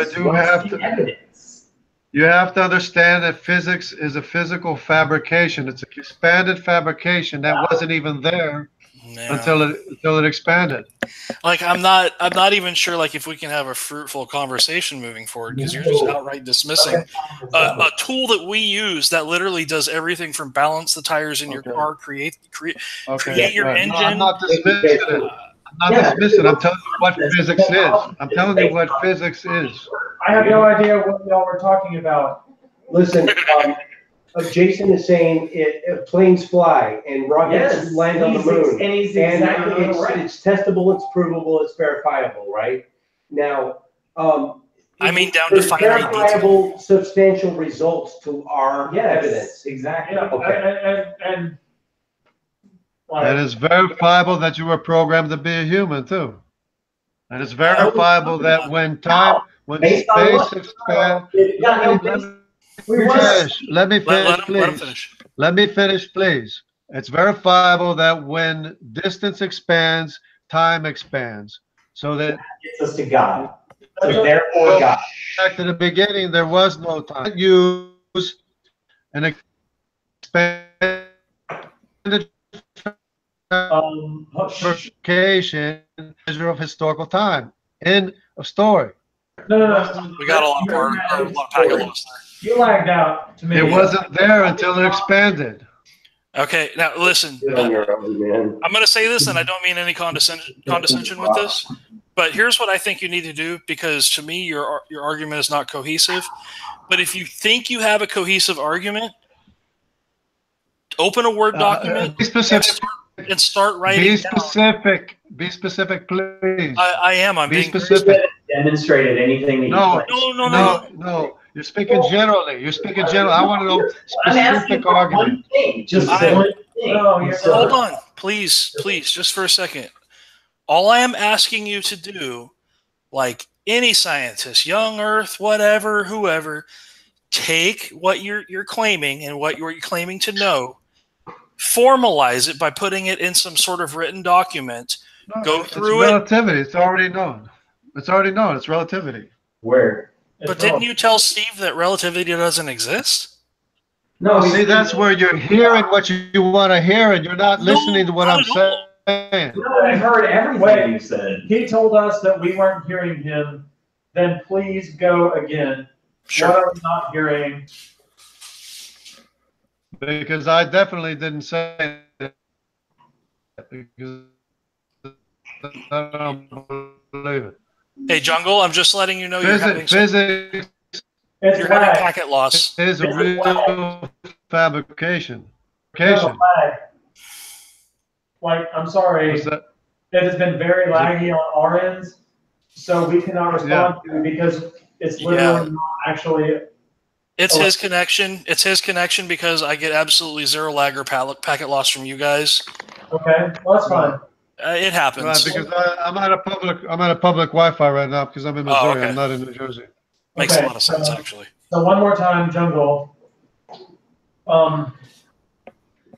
you have to understand that physics is a physical fabrication. It's an expanded fabrication that wasn't even there until it expanded. Like I'm not even sure like if we can have a fruitful conversation moving forward because you're just outright dismissing a tool that we use that literally does everything from balance the tires in your car, create your engine. No, I'm not dismissing it. I'm not dismissing. I'm telling you what physics is. I'm telling you what physics is. I have no idea what y'all were talking about. Listen, Jason is saying planes fly and rockets land on the moon. And he's exactly right. It's testable, it's provable, it's verifiable, right? Now, I mean, down to finite verifiable, substantial results to our evidence. Exactly. Yeah, Okay. And it's verifiable that you were programmed to be a human too. And it's verifiable that when space expands, let me finish, Let me finish, please. It's verifiable that when distance expands, time expands. So that gets us to God. So therefore, God. Back to the beginning, there was no time. Use an expanded verification measure of historical time. End of story. No. We got a lot of packet loss there. You lagged out to me. It wasn't there until it expanded. Okay, now listen. I'm going to say this, and I don't mean any condescension with this, but here's what I think you need to do, because to me, your argument is not cohesive. But if you think you have a cohesive argument, open a Word document and start writing. Be specific. Down. Be specific, please. I am. I'm being specific. Demonstrated anything that No. You're speaking generally. I want to know specific argument. Hold on, please, just for a second. All I am asking you to do, like any scientist, young Earth, whatever, whoever, take what you're claiming and what you're claiming to know, formalize it by putting it in some sort of written document. Go through it. Relativity. It's already known. It's relativity. Where? But didn't you tell Steve that relativity doesn't exist? No, see, that's where you're hearing what you want to hear, and you're not listening to what I'm saying. No, I heard everything you said. He told us that we weren't hearing him. Then please go again. Sure. What are we not hearing? Because I definitely didn't say that. Because I don't believe it. Hey, Jungle, I'm just letting you know you're having having packet loss. It is a real fabrication. Like, I'm sorry. It has been very laggy on our ends, so we cannot respond to it because it's literally not actually. It's his connection. It's his connection because I get absolutely zero lag or packet loss from you guys. Okay, well, that's fine. It happens. Right, because I'm at a public Wi-Fi right now because I'm in Missouri. Okay. I'm not in New Jersey. Makes a lot of sense, actually. So one more time, Jungle.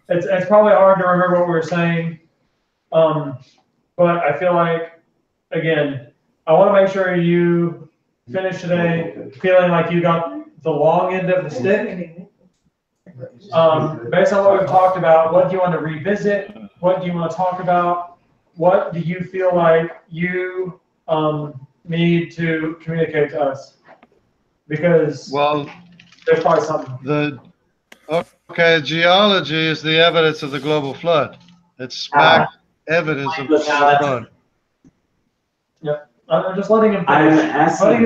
It's probably hard to remember what we were saying, but I feel like, again, I want to make sure you finish today feeling like you got the long end of the stick. Based on what we've talked about, what do you want to revisit? What do you want to talk about? What do you feel like you need to communicate to us? Because there's probably something. Okay, geology is the evidence of the global flood. It's fact evidence of the global flood. Yep. I'm just letting him I'm finish. asking.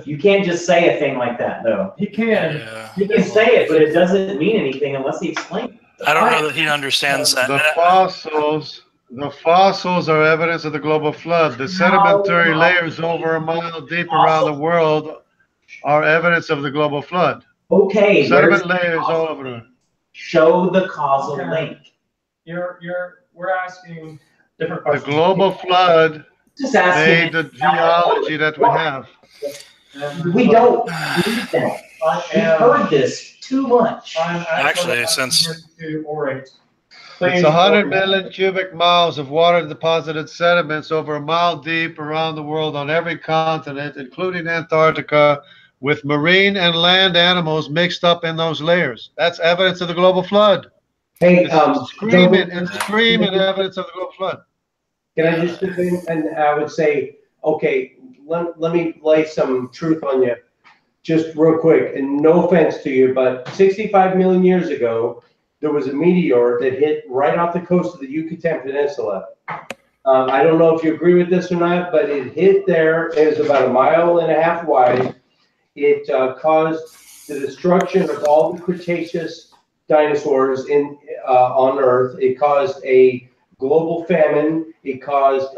You can't just say a thing like that, though. He can. Yeah. He can say it, but it doesn't mean anything unless he explains it. I don't know that he understands that. The fossils are evidence of the global flood. The sedimentary layers over a mile deep around the world are evidence of the global flood. Okay. Sediment layers all over it. Show the causal link. We're asking different questions. The global flood made the geology that we have. We don't need that. We've heard this too much. Actually, since to orate. It's 100 million cubic miles of water deposited sediments over a mile deep around the world on every continent, including Antarctica, with marine and land animals mixed up in those layers. That's evidence of the global flood. Hey, screaming evidence of the global flood. Can I just step in? And I would say, okay, let me lay some truth on you, just real quick. And no offense to you, but 65 million years ago, there was a meteor that hit right off the coast of the Yucatan Peninsula. I don't know if you agree with this or not, but it hit there. It was about 1.5 miles wide. It caused the destruction of all the Cretaceous dinosaurs on Earth. It caused a global famine. It caused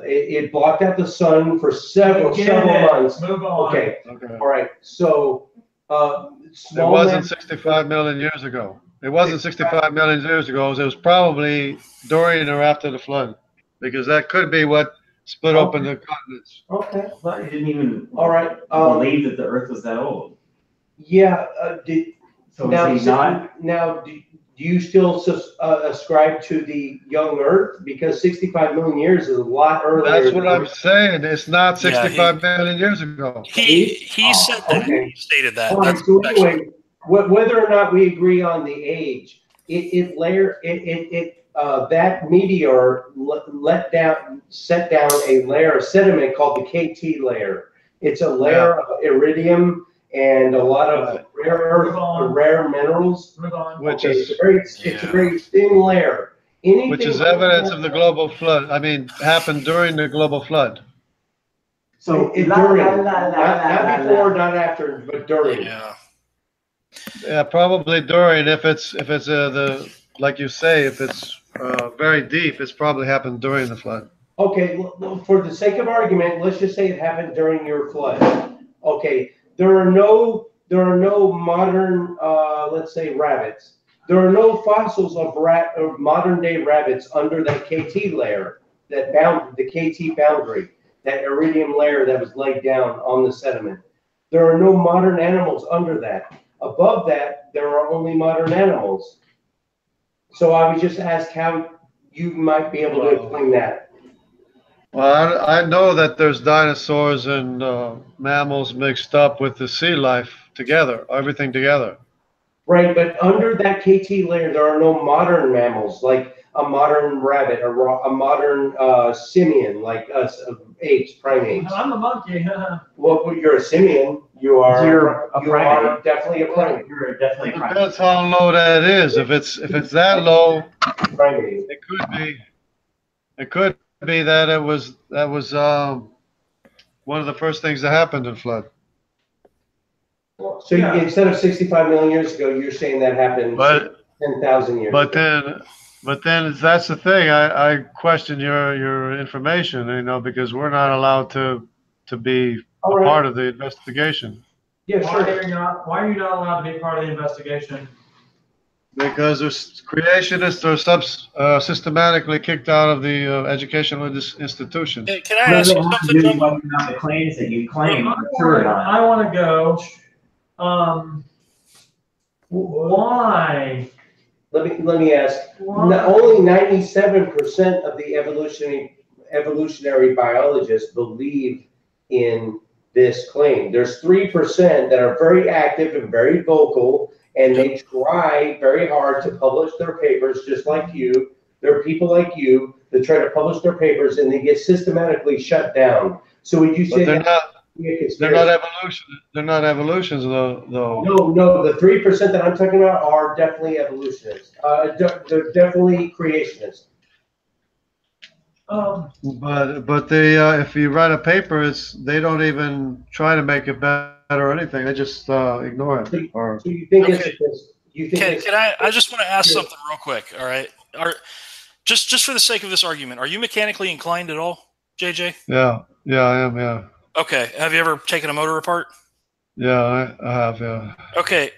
it blocked out the sun for several months. Move on. Okay. All right. So it wasn't 65 million years ago. It wasn't 65 million years ago. It was probably during or after the flood, because that could be what split open the continents. Okay. But he didn't even believe that the Earth was that old. Yeah. So is he not? Now, do you still ascribe to the young Earth? Because 65 million years is a lot earlier. That's what I'm saying. It's not 65 million years ago. He said that. Okay. He stated that. Right, so anyway, whether or not we agree on the age, that meteor set down a layer of sediment called the KT layer. It's a layer of iridium and a lot of rare minerals. Which it's is a very thin layer. Which is evidence of the global flood. I mean, happened during the global flood. So during, not before, not after, but during. Yeah, probably during. If it's like you say, if it's very deep, it's probably happened during the flood. Okay, for the sake of argument, let's just say it happened during your flood. Okay, there are no modern, let's say, rabbits. There are no fossils of modern day rabbits under that KT layer, the KT boundary, that iridium layer that was laid down on the sediment. There are no modern animals under that. Above that, there are only modern animals. So I was just asked how you might be able to explain that. Well, I know that there's dinosaurs and mammals mixed up with the sea life together, everything together. Right, but under that KT layer, there are no modern mammals, like a modern rabbit or a modern simian, like us, apes, primates. I'm a monkey. Well, you're a simian. You're definitely a primate. You're definitely a primate. Depends how low that is. If it's that low, primate. It could be that was one of the first things that happened in flood. So instead of 65 million years ago, you're saying that happened 10,000 years ago. But then that's the thing. I question your information, because we're not allowed to be part of the investigation. Yeah, sure. Why are you not allowed to be part of the investigation? Because there's creationists are systematically kicked out of the educational institutions. Hey, can I ask you something, Jungle? Whether or not the claims that you claim are true or not. I want to go. Why? Let me ask. Why? Only 97% of the evolutionary biologists believe in this claim. There's 3% that are very active and very vocal, and they try very hard to publish their papers, just like you. There are people like you that try to publish their papers, and they get systematically shut down. So would you say They're not evolution? They're not evolutions though. No, the 3% that I'm talking about are definitely evolutionists. They're definitely creationists. But they if you write a paper, they don't even try to make it better or anything. They just ignore it. So you think Okay. it's Can I just want to ask something real quick, all right? Just for the sake of this argument, are you mechanically inclined at all, JJ? Yeah, I am. Yeah, Okay. Have you ever taken a motor apart? yeah, I have. Yeah. Okay.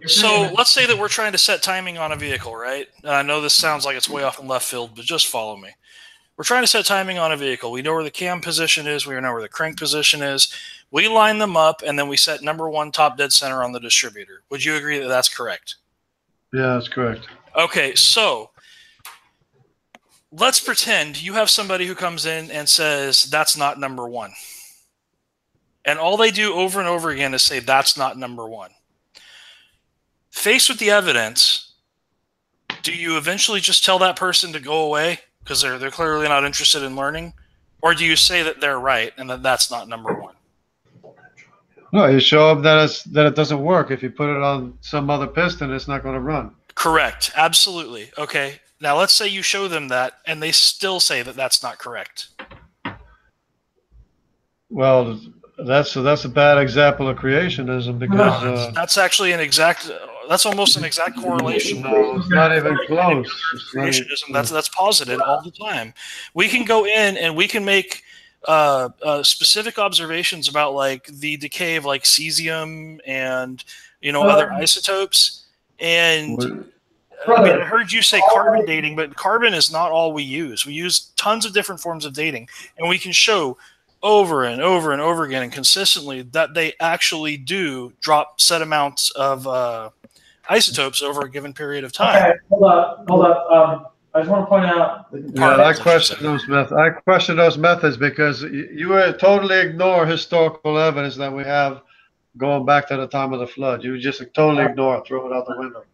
So let's say that we're trying to set timing on a vehicle, right? I know this sounds like it's way off in left field, but just follow me. We're trying to set timing on a vehicle. We know where the cam position is. We know where the crank position is. We line them up, and then we set number 1 top dead center on the distributor. Would you agree that that's correct? Yeah, that's correct. Okay, so let's pretend you have somebody who comes in and says, that's not number 1. And all they do over and over again is say, that's not number 1. Faced with the evidence, do you eventually just tell that person to go away because they're clearly not interested in learning? Or do you say that they're right and that that's not number 1? No, you show them that it doesn't work. If you put it on some other piston, it's not going to run. Correct. Absolutely. Okay. Now let's say you show them that and they still say that that's not correct. Well, that's a bad example of creationism because that's actually that's almost an exact correlation. it's not even close. Creationism, that's posited all the time. We can go in and we can make specific observations about like the decay of like cesium and other isotopes. And I mean, I heard you say carbon dating, but carbon is not all we use. We use tons of different forms of dating, and we can show over and over and over again and consistently that they actually do drop set amounts of isotopes over a given period of time. Okay, hold up. I just want to point out. Yeah, I question those methods. I question those methods because you totally ignore historical evidence that we have going back to the time of the flood. You just totally ignore it, throw it out the window.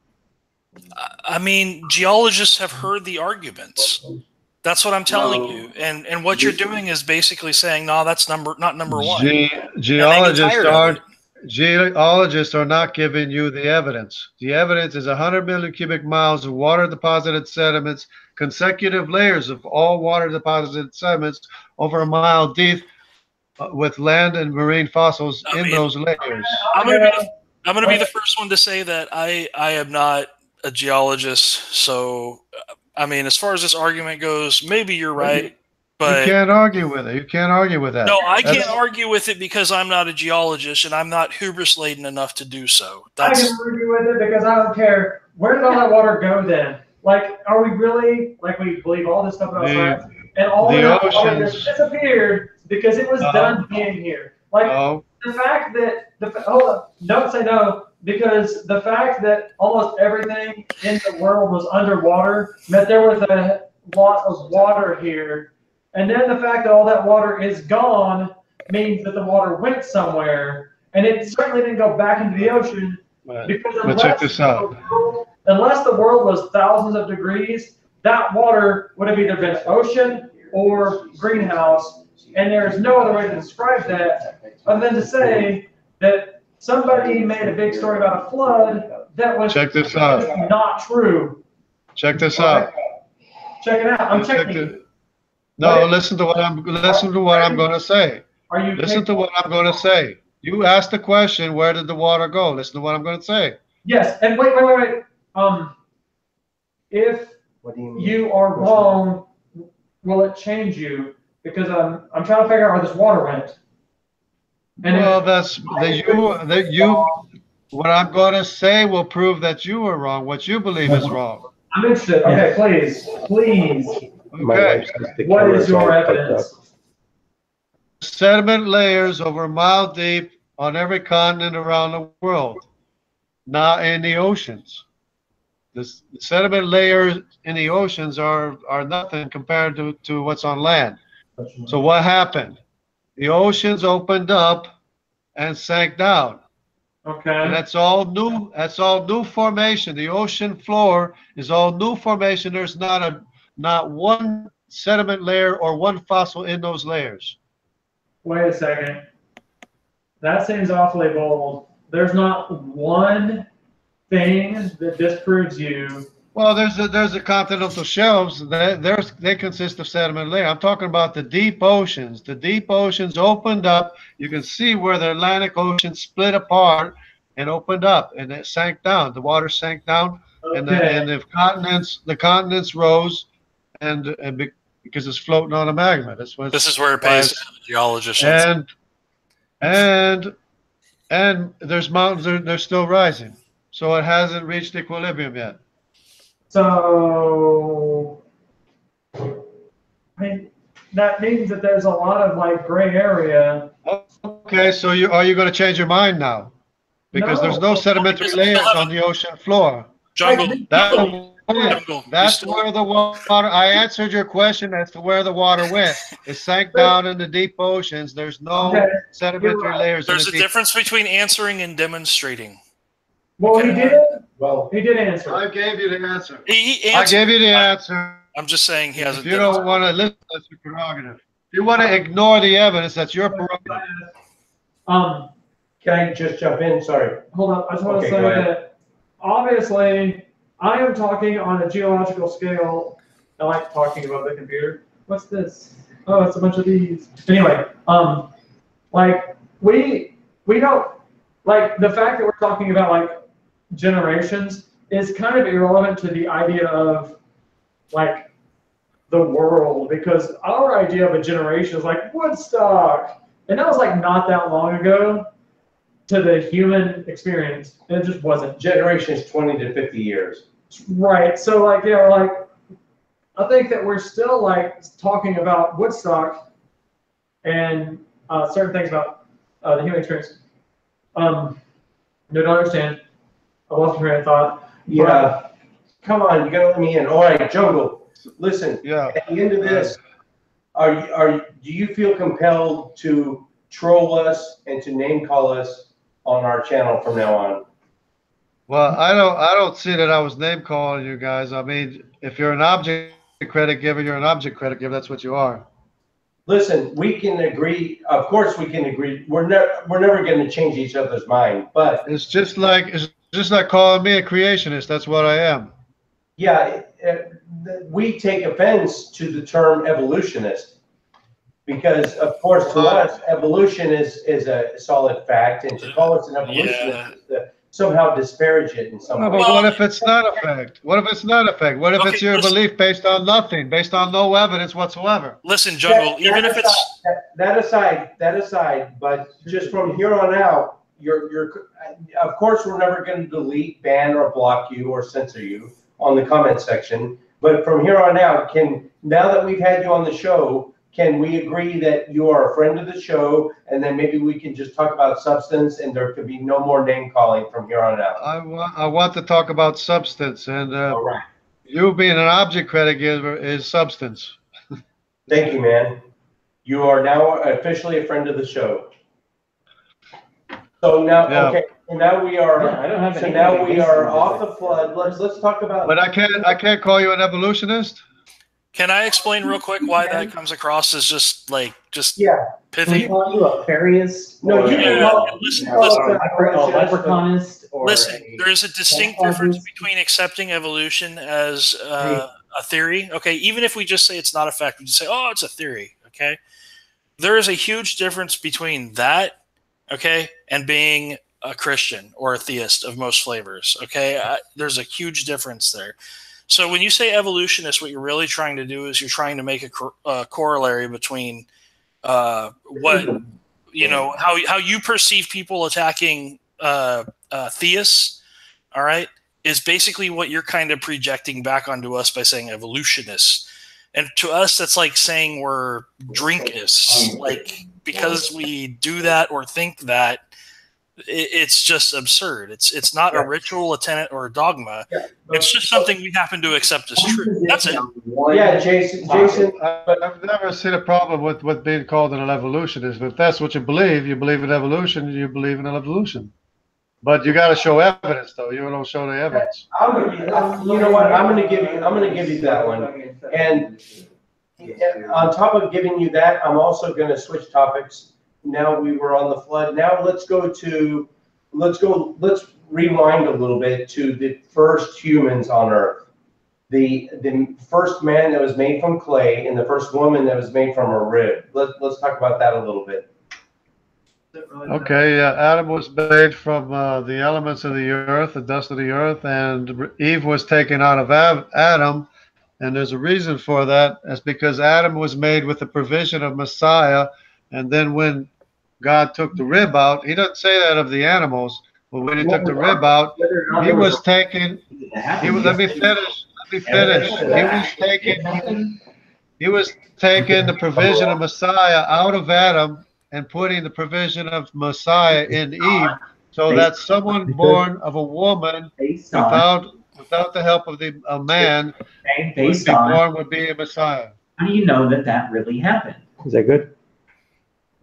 I mean, geologists have heard the arguments. That's what I'm telling you. And what you're doing is basically saying, no, that's not number 1. Geologists are not giving you the evidence. The evidence is 100 million cubic miles of water deposited sediments, consecutive layers of all water deposited sediments over a mile deep with land and marine fossils in those layers. I'm going to be the first one to say that I am not a geologist. So, I mean, as far as this argument goes, maybe you're right. But you can't argue with it. You can't argue with that. No, I can't argue with it because I'm not a geologist and I'm not hubris-laden enough to do so. I can argue with it because I don't care. Where did all that water go then? Like, are we really, like, we believe all this stuff about science? And all the oceans disappeared because it was done being here. Like, the fact that, hold up, don't say no, because the fact that almost everything in the world was underwater meant there was a lot of water here. And then the fact that all that water is gone means that the water went somewhere, and it certainly didn't go back into the ocean because check this out. Unless the world was thousands of degrees, that water would have either been ocean or greenhouse, and there's no other way to describe that other than to say that somebody made a big story about a flood that was not true. Check this out. Check it out. I'm checking it. No, listen to what I'm going to say. Listen to what I'm going to say. You asked the question, where did the water go? Listen to what I'm going to say. Yes, and wait. If you are wrong, will it change you? Because I'm trying to figure out where this water went. And well, What I'm going to say will prove that you are wrong. What you believe is wrong. I'm interested. Okay, please. My Okay. wife says the What is camera's all your fucked up. evidence? Sediment layers over a mile deep on every continent around the world, not in the oceans. The sediment layers in the oceans are nothing compared to what's on land. So what happened? The oceans opened up and sank down. And Okay. that's all new. That's all new formation. The ocean floor is all new formation. There's not one sediment layer or one fossil in those layers. Wait a second. That seems awfully bold. There's not one thing that disproves you. Well, there's the continental shelves. They consist of sediment layer. I'm talking about the deep oceans. The deep oceans opened up. You can see where the Atlantic Ocean split apart and opened up, and it sank down. The water sank down, and the continents rose, because it's floating on a magma. That's what. This is where it pays geologists. And there's mountains. They're still rising, so it hasn't reached equilibrium yet. So, I mean, that means that there's a lot of like gray area. Okay, so are you going to change your mind now? Because there's no sedimentary layers on the ocean floor. That's where the water. I answered your question as to where the water went. It sank down in the deep oceans. There's no sedimentary layers. There's a difference between answering and demonstrating. Well, he did. Well, he did answer. I gave you the answer. I gave you the answer. I'm just saying he hasn't. If you don't want to listen, that's your prerogative. If you want to ignore the evidence, that's your prerogative. Can I just jump in? Sorry. Hold on. I just want to say that obviously I am talking on a geological scale. I like talking about the computer. What's this? Oh, it's a bunch of these. Anyway, like we don't like the fact that we're talking about like generations is kind of irrelevant to the idea of like the world, because our idea of a generation is like Woodstock, and that was like not that long ago to the human experience. It just wasn't. Generation is 20 to 50 years. Right. So like, you know, like I think that we're still like talking about Woodstock and certain things about the human experience. No, don't understand. I lost my train of thought. Yeah. Come on, you gotta let me in. All right, Jungle. Listen. Yeah. At the end of this, do you feel compelled to troll us and to name call us on our channel from now on? Well, I don't see that I was name calling you guys. I mean, if you're an object credit giver, you're an object credit giver. That's what you are. Listen, we can agree. Of course, we can agree. We're never going to change each other's mind. But it's just like calling me a creationist. That's what I am. Yeah, we take offense to the term evolutionist because, of course, to us, evolution is a solid fact, and to call us an evolutionist is to somehow disparage it in some way. But what if it's not a fact? What if it's not a fact? What if it's your belief based on nothing, based on no evidence whatsoever? Listen, Jungle, even if it's that aside, but just from here on out, you're of course we're never going to delete, ban, or block you or censor you on the comment section. But from here on out, now that we've had you on the show, can we agree that you are a friend of the show, and then maybe we can just talk about substance, and there could be no more name calling from here on out? I want to talk about substance, and all right. You being an object credit giver is substance. Thank you, man. You are now officially a friend of the show. So now, okay. So now we are. I don't have. So now we are off the flood. Let's talk about. But I can't call you an evolutionist. Can I explain real quick why that comes across as just pithy? Call you a farius? No, listen. Leprechaunist? Listen, there is a distinct difference between accepting evolution as a theory. Okay, even if we just say it's not a fact, we just say, oh, it's a theory. Okay, there is a huge difference between that, okay, and being a Christian or a theist of most flavors. Okay, there's a huge difference there. So when you say evolutionist, what you're really trying to do is you're trying to make a corollary between what how you perceive people attacking theists, all right, is basically what you're kind of projecting back onto us by saying evolutionists. And to us, that's like saying we're drinkists. Like, because we do that or think that, it's just absurd. It's not a ritual, a tenet, or a dogma. It's just something we happen to accept as true. That's it. Yeah, Jason. I've never seen a problem with being called an evolutionist. If that's what you believe in evolution, you believe in evolution. But you got to show evidence, though. You don't show the evidence. You know what? I'm going to give you that one. And on top of giving you that, I'm also going to switch topics. Now we were on the flood. Now let's rewind a little bit to the first humans on Earth. The first man that was made from clay and the first woman that was made from a rib. Let's talk about that a little bit. Okay, Adam was made from the elements of the earth, the dust of the earth, and Eve was taken out of Adam. And there's a reason for that. That's because Adam was made with the provision of Messiah. And then when God took the rib out, he doesn't say that of the animals, but when he took the rib out, he was taken. Let me finish. He was taking the provision of Messiah out of Adam and putting the provision of Messiah in Eve, so that someone born of a woman without the help of a man would be a Messiah. How do you know that really happened? Is that good?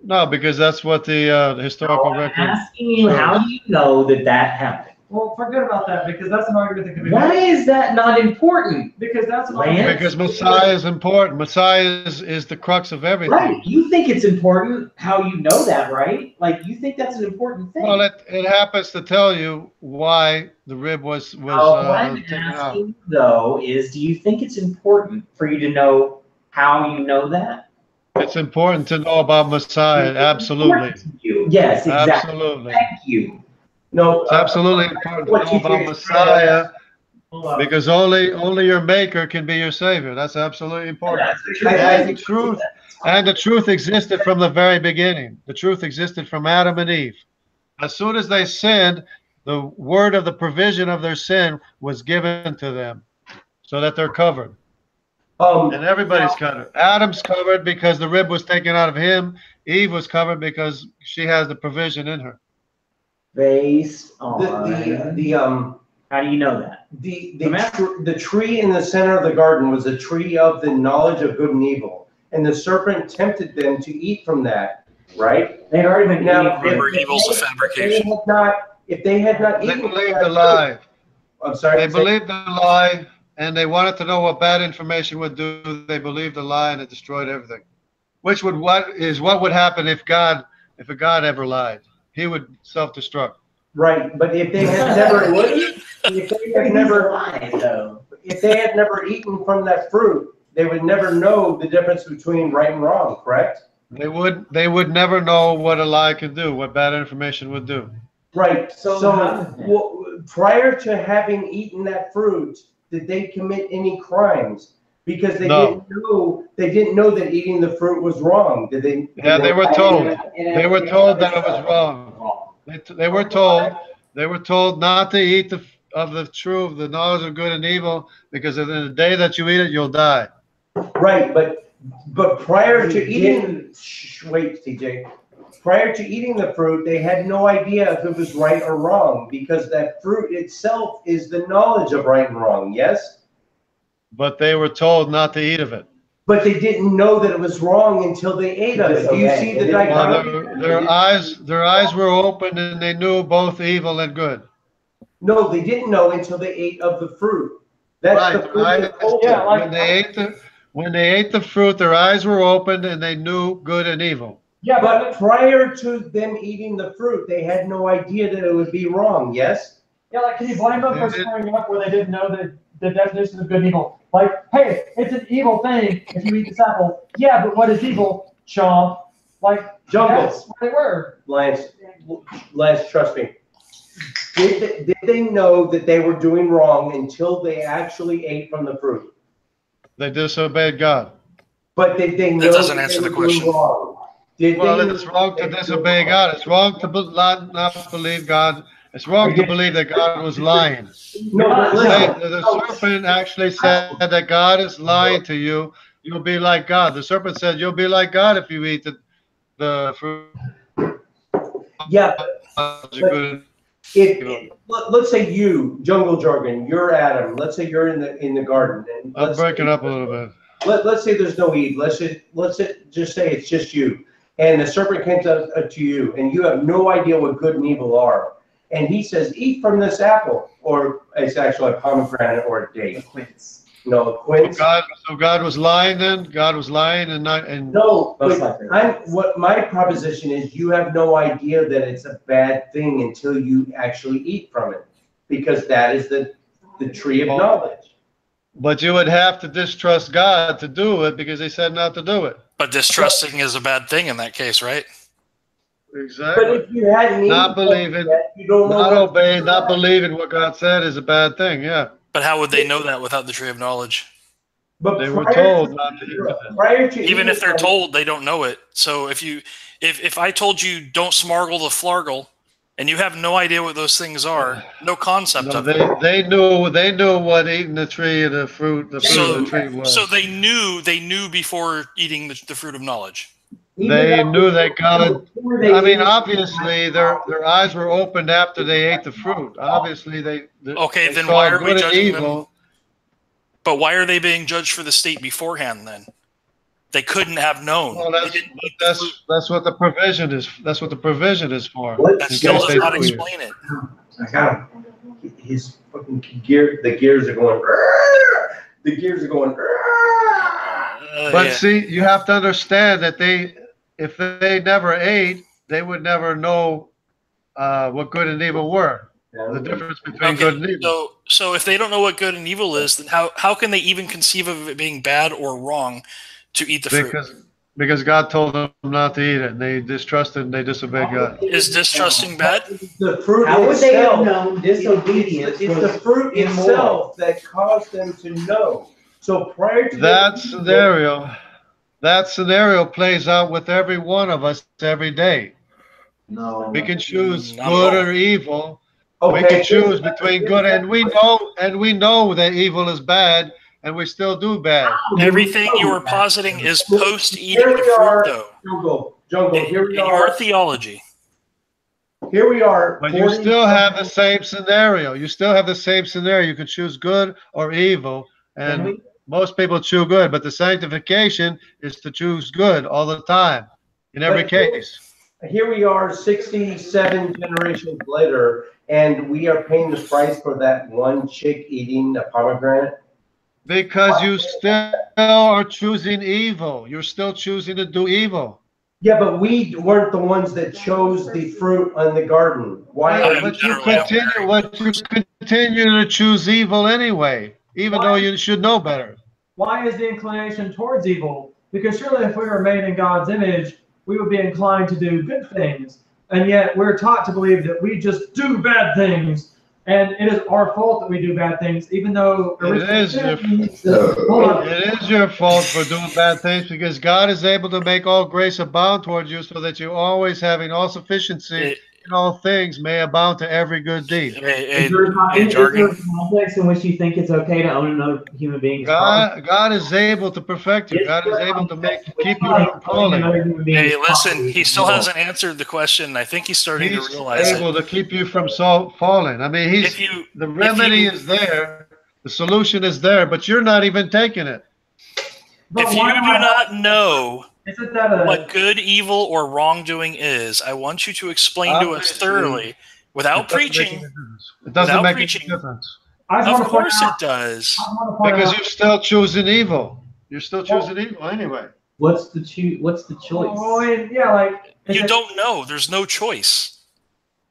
No, because that's what the historical record. I'm asking you, how do you know that happened? Well, forget about that, because that's an argument that can be made. Why is that not important? Because that's an argument. Because Messiah is important. Messiah is the crux of everything. Right. You think it's important how you know that, right? Like, you think that's an important thing. Well, it happens to tell you why the rib was what I'm asking, though, is do you think it's important for you to know how you know that? It's important to know about Messiah. Absolutely. Yes, exactly. Absolutely. Thank you. No, it's absolutely important to know about Messiah, because only your Maker can be your Savior. That's absolutely important. And the truth existed from the very beginning. The truth existed from Adam and Eve. As soon as they sinned, the word of the provision of their sin was given to them, so that they're covered. And everybody's covered. Adam's covered because the rib was taken out of him. Eve was covered because she has the provision in her. Based on how do you know that? The tree in the center of the garden was a tree of the knowledge of good and evil, and the serpent tempted them to eat from that. Right? They'd already been Remember, evil's a fabrication. If they had not They eaten, believed the lie. I'm sorry. They believed the lie, and they wanted to know what bad information would do. They believed the lie, and it destroyed everything. What would happen if a God ever lied? He would self-destruct. Right, but if they had never eaten from that fruit, they would never know the difference between right and wrong. Correct? They would never know what a lie could do, what bad information would do. Right. So prior to having eaten that fruit, did they commit any crimes? Because they didn't know that eating the fruit was wrong. Did they? Yeah, they were told. They were told that it was wrong. They were told not to eat of the knowledge of good and evil, because in the day that you eat it, you'll die. Right, but prior to eating, wait, TJ. Prior to eating the fruit, they had no idea if it was right or wrong, because that fruit itself is the knowledge of right and wrong. Yes. But they were told not to eat of it. But they didn't know that it was wrong until they ate of it. Do you see the dichotomy? Their eyes were open, and they knew both evil and good. No, they didn't know until they ate of the fruit. That's the fruit. When they ate the fruit, their eyes were opened, and they knew good and evil. Yeah, but prior to them eating the fruit, they had no idea that it would be wrong. Yes. Yeah, like, can you blame them for screwing up where they didn't know the definition of good and evil? Like, hey, it's an evil thing if you eat this apple. Yeah, but what is evil? Chomp. Like, Jungle. That's where they were. Lance, trust me. Did they know that they were doing wrong until they actually ate from the fruit? They disobeyed God. But they know that doesn't answer the question. Wrong. Well, it's wrong to disobey God. It's wrong to not believe God It's wrong to believe that God was lying. No, but listen. The serpent actually said that God is lying to you. You'll be like God. The serpent said you'll be like God if you eat the fruit. Yeah, let's say you, Jungle Jargon, you're Adam. Let's say you're in the garden. And I'm breaking up a little bit. Let's say there's no Eve. Let's just say it's just you. And the serpent came to you, and you have no idea what good and evil are. And he says, eat from this apple. Or it's actually a pomegranate or a date. A quince. No, a quince. So God was lying then? God was lying and not... No, Most but likely. what my proposition is, you have no idea that it's a bad thing until you actually eat from it. Because that is the tree of knowledge. But you would have to distrust God to do it because they said not to do it. But distrusting is a bad thing in that case, right? Exactly. But if you hadn't Not eaten believing, that, you don't know not what- obeying, not believing what God said is a bad thing, yeah. But how would they know that without the tree of knowledge? But They were prior told to- not to eat of it. Prior to Even if they're eating- told, they don't know it. So if I told you don't smargle the flargle, and you have no idea what those things are, no concept No, of it. they knew what eating the tree and the fruit of the tree was. So they knew before eating the fruit of knowledge. They knew that God. I mean, ate- obviously, their eyes were opened after they ate the fruit. Obviously, they Okay, then saw why are we good and judging them? evil. But why are they being judged for the state beforehand then? They couldn't have known. Well, They didn't eat the fruit. that's what the provision is. That's what the provision is for. What? That In still case does they not do it. explain it. I got him. His fucking the gears are going. "Rrrr!" The gears are going. "Rrrr!" But Yeah. see, you have to understand that if they never ate, they would never know what good and evil were. The difference between good and evil. So if they don't know what good and evil is, then how can they even conceive of it being bad or wrong to eat the fruit? Because God told them not to eat it, and they distrusted and they disobeyed God. Is distrusting bad? The fruit How would they have itself. known disobedience It's was the fruit immoral? itself that caused them to know. So prior to That scenario plays out with every one of us every day. No. We can choose Not good at all. or evil. Okay, We can choose between good and we know that evil is bad, and we still do bad. Everything you are positing is post eating Here the we are. fruit, though. Jungle. In Here we your are. theology. Here we are. But you still have the same scenario. You still have the same scenario. You can choose good or evil, and most people choose good. But the sanctification is to choose good all the time, in every case. Here we are 67 generations later, and we are paying the price for that one chick eating a pomegranate. Because you still are choosing evil. You're still choosing to do evil. Yeah, but we weren't the ones that chose the fruit in the garden. Why? Yeah, But you generally, continue to choose evil anyway, even though you should know better. Why is the inclination towards evil? Because surely if we were made in God's image, we would be inclined to do good things. And yet we're taught to believe that we just do bad things. And it is our fault that we do bad things, even though It is your fault for doing bad things, because God is able to make all grace abound towards you, so that you always having all sufficiency in all things may abound to every good deed. Is there a Jargon. context in which you think it's okay to own another human being? God is able to perfect you. God is able to keep you from falling. Hey, listen, he still hasn't answered the question. I think he's starting He's to realize able it. to keep you from falling. I mean, the remedy is there, the solution is there, but you're not even taking it. If you do not know Isn't that what good, evil, or wrongdoing is, I want you to explain to us thoroughly, without preaching. It doesn't Without make preaching. any difference. I just Of want to point course it out, does. I want to point Because out, you're still choosing evil. You're still choosing evil anyway. What's the choice? well, I mean, yeah, like You don't know. There's no choice.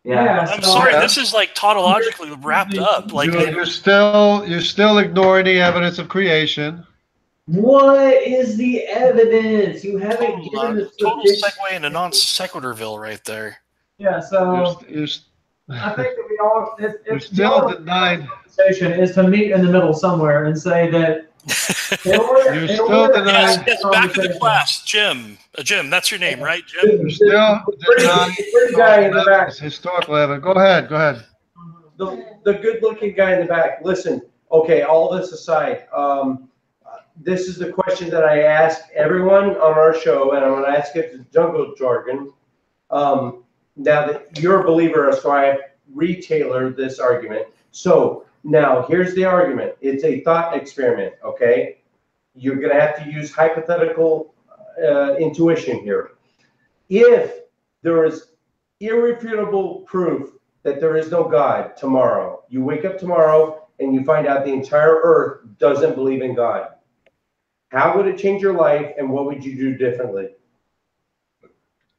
Yeah, I'm so- sorry. This is like tautologically wrapped up. Like You're still ignoring the evidence of creation. What is the evidence? You haven't given the total sufficient. segue into non sequiturville right there. Yeah, so You're I think that we all, you're if still denied. conversation is to meet in the middle somewhere and say that You're still denying. Yes, back to the class, Jim. Jim, that's your name, right, Jim? You're still denying pretty guy in the back. historical evidence. Go ahead. Go ahead. The good-looking guy in the back. Listen, okay, all this aside, this is the question that I ask everyone on our show, and I'm going to ask it to JungleJargon. Now that you're a believer, so I retailored this argument. So now here's the argument. It's a thought experiment, okay? You're going to have to use hypothetical intuition here. If there is irrefutable proof that there is no God tomorrow, you wake up tomorrow and you find out the entire earth doesn't believe in God, how would it change your life and what would you do differently?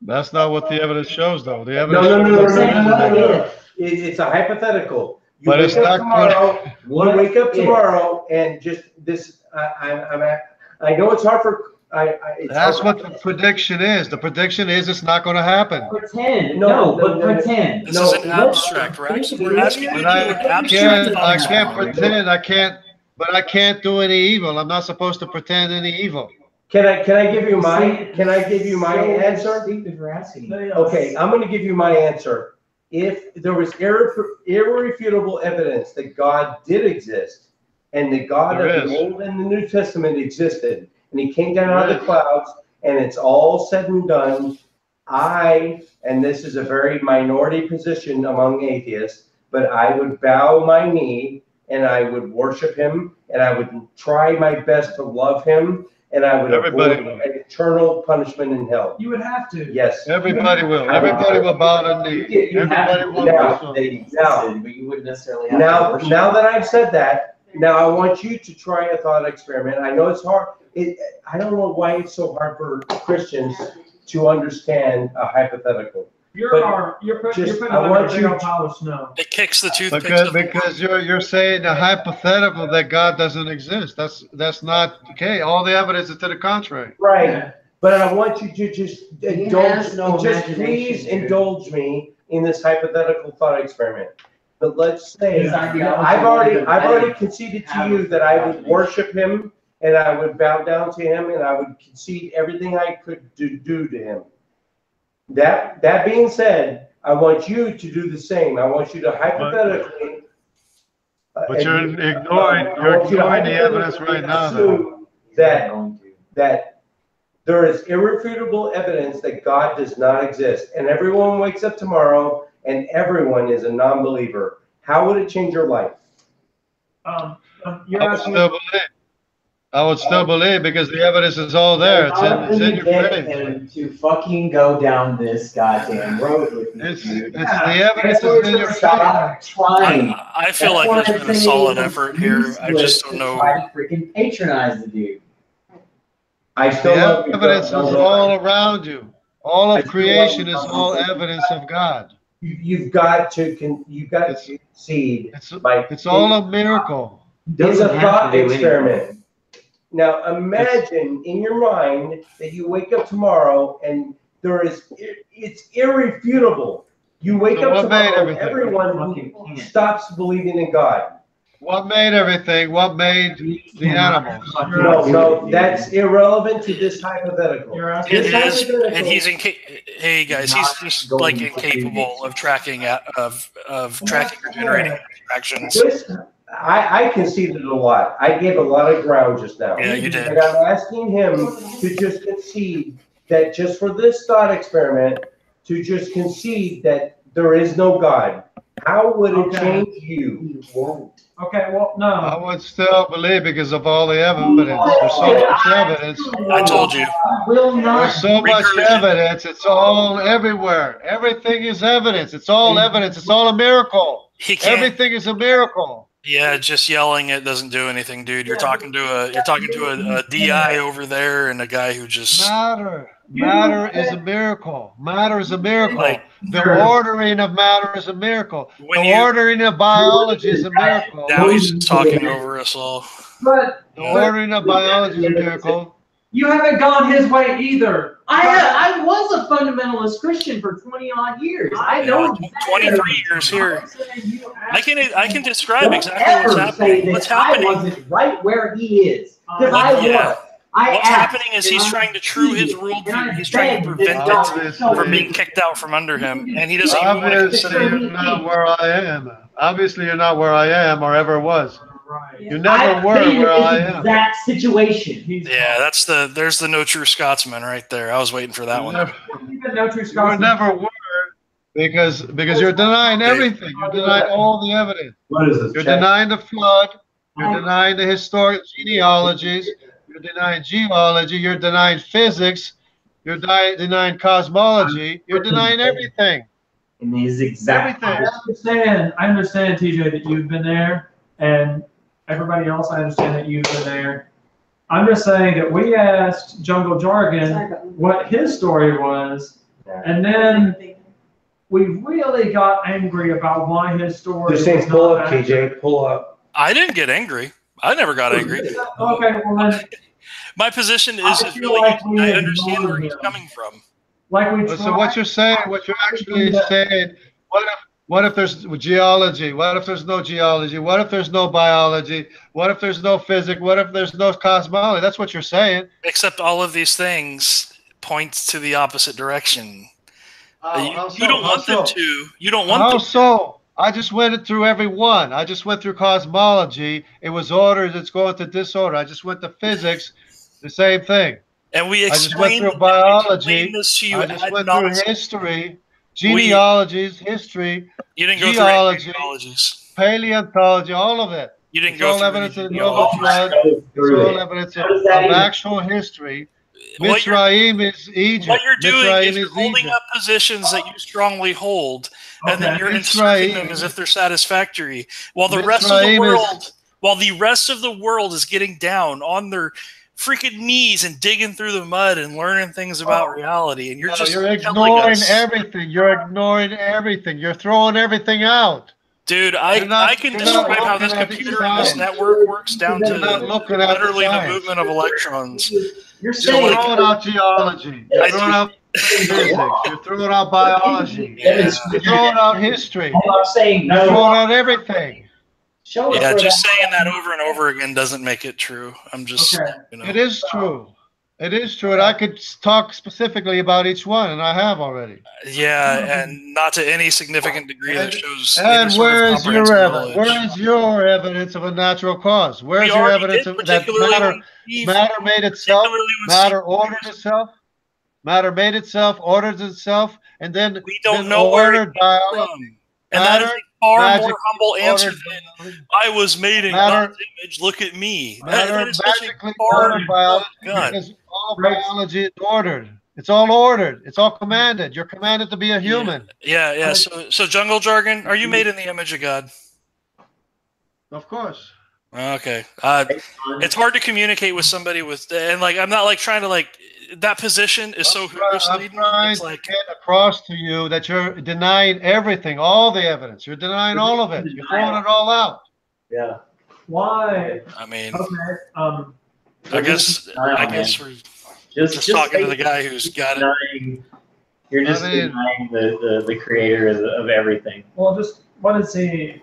That's not what the evidence shows, though. The No, evidence no. It's a hypothetical. You But wake it's up not tomorrow. What You wake up if? tomorrow and just this. I know it's hard for. It's That's hard what the prediction is. The prediction is it's not going to happen. Pretend. No, No, pretend. This is an abstract, right? We're asking you to But do an abstract I thought can't experiment. pretend. But I can't do any evil. I'm not supposed to pretend any evil. Can I give you my answer? Stupid for asking. Okay, I'm going to give you my answer. If there was irrefutable evidence that God did exist, and the God There of is. the Old and the New Testament existed, and he came down out of the clouds, and it's all said and done, and this is a very minority position among atheists, but I would bow my knee, and I would worship him, and I would try my best to love him, and I would Everybody avoid will. eternal punishment in hell. You would have to. Yes. Everybody will. Everybody will bow their knee. You have Everybody to will. know worship. they existed, but you wouldn't necessarily have to Now worship that I've said that, now I want you to try a thought experiment. I know it's hard. I don't know why it's so hard for Christians to understand a hypothetical. You're But putting just- them I in a want big you old to- pile of snow. It kicks the toothpicks. Because you're saying a hypothetical that God doesn't exist. That's not okay. All the evidence is to the contrary. Right. But I want you to just He indulge, has no just imagination, please dude. indulge me in this hypothetical thought experiment. But let's say His ideology I've already wouldn't conceded to have you a that I would imagination. worship him and I would bow down to him and I would concede everything I could do to him. That being said, I want you to do the same. I want you to hypothetically. But you're and- ignoring I want you to the evidence hypothetically right now, though. assume that there is irrefutable evidence that God does not exist, and everyone wakes up tomorrow and everyone is a non-believer. How would it change your life? You're I would asking. still believe. I would still believe because the evidence is all there. It's in your get face. him to fucking go down this goddamn road with me, It's dude. the evidence is in your face. Stop trying. I feel That's like why there's I'm been a saying solid it's effort here. I just don't useless to know. Try to freaking patronize the dude. I still love The you, evidence is Bill. all around you. All I of still creation love is you. all evidence of God. You've got to concede. It's all a miracle. It's a Doesn't have thought to do experiment. anything. Now imagine in your mind that you wake up tomorrow and it's irrefutable. You wake So up what made tomorrow, everything? everyone who stops believing in God. What made everything? What made the animals? No, that's irrelevant to this hypothetical. You're asking. It This is, hypothetical- and he's hey guys, he's just like incapable of tracking of tracking or generating abstractions. This, I conceded a lot. I gave a lot of ground just now. Yeah, you did. And I'm asking him to just concede that just for this thought experiment, to just concede that there is no God. How would it Okay. change you? He won't. Okay, well, I no. would still believe because of all the evidence. There's so much evidence. I told you. Will not. There's so much evidence. It's all everywhere. Everything is evidence. It's all evidence. It's all a miracle. He can't. Everything is a miracle. Yeah, just yelling it doesn't do anything, dude. You're talking to a DI over there and a guy who just Matter is a miracle. Matter is a miracle. Like, The ordering of matter is a miracle. When The you- ordering of biology is a miracle. now he's just talking over us all. But The ordering of biology is a miracle. you haven't gone his way either. I was a fundamentalist Christian for 20 odd years. I know. 23 years here. I can describe exactly what's Ever say happening. that What's happening? I wasn't right where he is. Because I was. What's happening is he's trying to true his worldview. He's trying to prevent it from being kicked out from under him, and he doesn't even want to consider Obviously, you're not where I am. Obviously, you're not where I am or ever was. You never were where I am. That situation. Yeah, there's the no true Scotsman right there. I was waiting for that one. You never were because you're denying everything. You're denying all the evidence. What is this? You're denying the flood. You're denying the historic genealogies. You're denying geology. You're denying physics. You're denying cosmology. You're denying everything. In these exact. I understand, TJ, that you've been there, and everybody else, I understand that you've been there. I'm just saying that we asked JungleJargon what his story was, and then we really got angry about why his story. Just saying, pull up, TJ. Pull up. I didn't get angry. I never got angry. Okay, well then. My position is really, I understand where he's coming from. So what you're saying, what you're actually saying, what if there's geology? What if there's no geology? What if there's no biology? What if there's no physics? What if there's no cosmology? That's what you're saying. Except all of these things point to the opposite direction. You don't want them to. You don't want them. How so? I just went through every one. I just went through cosmology. It was ordered. It's going to disorder. I just went to physics. The same thing. And we explained, I just went through biology. This to you I just went through history, genealogies, history. You didn't go geology, through genealogies. Paleontology, all of it. You didn't it's go all through evidence of the genealogy. flood. It's all evidence of actual history. Mitzrayim is Egypt. What you're doing Mitzrayim is you're holding Egypt. up positions that you strongly hold, and then you're inserting them as if they're satisfactory, while the rest of the world is getting down on their freaking knees and digging through the mud and learning things about reality, and you're ignoring everything. You're ignoring everything. You're throwing everything out. Dude, I can describe how this computer and this network works down to literally the movement of electrons. You're throwing out geology. You're throwing out physics. You're throwing out biology. You're throwing out history. I'm saying You're throwing out everything. Yeah, just saying that over and over again doesn't make it true. I'm just, It is true. It is true, and I could talk specifically about each one, and I have already. Yeah, and not to any significant degree that shows. And where is your evidence? Where is your evidence of a natural cause? Where is your evidence of that matter made itself? Matter ordered itself. Matter made itself, ordered itself, and then we don't know where it came from. And that is a far more humble answer than I was made in God's image. Look at me. That is magically ordered biology, because all biology is ordered. It's all ordered. It's all commanded. You're commanded to be a human. Yeah. So JungleJargon, are you made in the image of God? Of course. Okay. It's hard to communicate with somebody and I'm not trying to that position is so I'm trying to get across to you that you're denying everything, all the evidence. You're denying all of it. You're throwing it all out. Yeah. Why? I mean, okay. I guess we're just talking to the guy who's got it. You're just denying the creator of everything. Well, just what is he?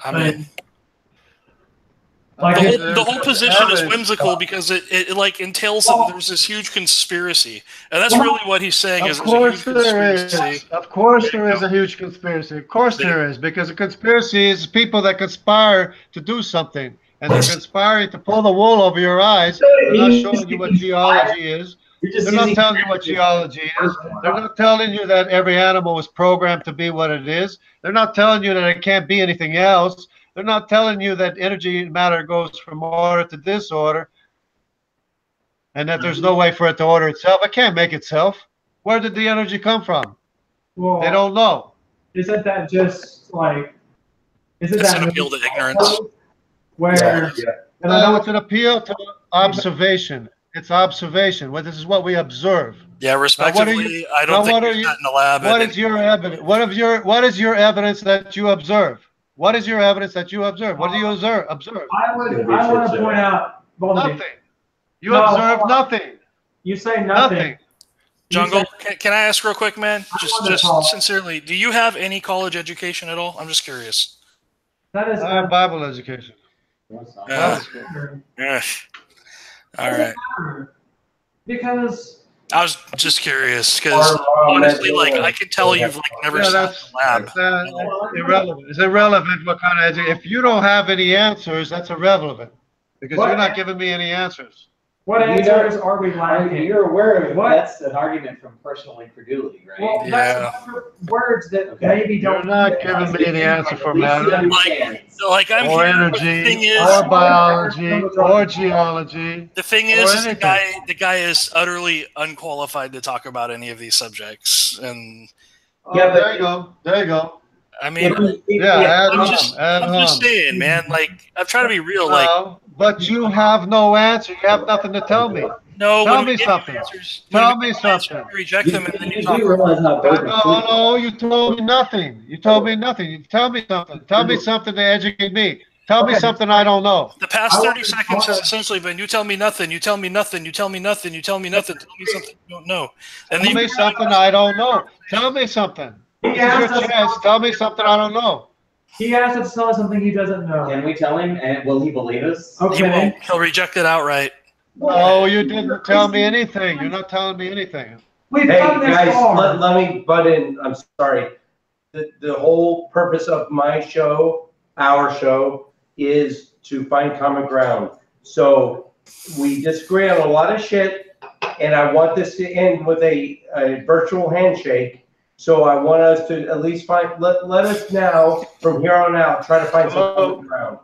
I mean. The whole position is whimsical because it entails that there's this huge conspiracy, and that's really what he's saying. Of course there is. Of course there is a huge conspiracy. Of course there is, because a conspiracy is people that conspire to do something, and they're conspiring to pull the wool over your eyes. They're not showing you what geology is. They're not telling you what geology is. They're not telling you that every animal was programmed to be what it is. They're not telling you that it can't be anything else. They're not telling you that energy and matter goes from order to disorder, and that there's no way for it to order itself. It can't make itself. Where did the energy come from? Well, they don't know. Isn't that just it's an appeal to ignorance? No, it's an appeal to observation. It's observation. This is what we observe. Yeah, respectively, I don't think you're not in the lab. What is your evidence? What is your evidence that you observe? What is your evidence that you observe? What do you observe? I want to point out nothing. You observe nothing. You say nothing. Nothing. Jungle, can I ask real quick, man? wanna Just talk. sincerely, do you have any college education at all? I'm just curious. That is. I have Bible education. Uh, all right. Because I was just curious because honestly, like I can tell you've like never Yeah, sat in that's a lab. irrelevant. It's irrelevant what kind of education. If you don't have any answers, that's irrelevant because What? you're not giving me any answers. what answers are we lacking? You're aware of it. What? That's an argument from personal incredulity, right? Well, Yeah. that's words that Okay. maybe You're don't. not giving me any answer for matter, Like I'm or here. But the thing energy, is, or biology, or geology. the thing or is anything. the guy is utterly unqualified to talk about any of these subjects, and Yeah, but- there you go. There you go. I mean, Yeah, I'm just saying, man. Like I'm trying to be real. Like Well, but you have no answer. You have nothing to tell me. no, tell when we me get something. answers, Tell when we me get answers, something. you reject them, and then you talk. You realize how burden No, you told me nothing. You told me nothing. You tell me something. Tell me something to educate me. Tell me something I don't know. The past 30 seconds has essentially been you tell me nothing, you tell me nothing, you tell me nothing, you tell me nothing, tell me something you don't know. And Tell then me something I don't know. Tell me something. This is your chance. Tell me something I don't know. He asked us to tell us something he doesn't know. Can we tell him, and will he believe us? he Okay. won't. He'll reject it outright. No, you didn't tell me anything. You're not telling me anything. We've Hey, come this guys, far. let me butt in. I'm sorry. The whole purpose of my show, our show, is to find common ground. So we disagree on a lot of shit, and I want this to end with a virtual handshake. So I want us to at least let us now, from here on out, try to find some common ground.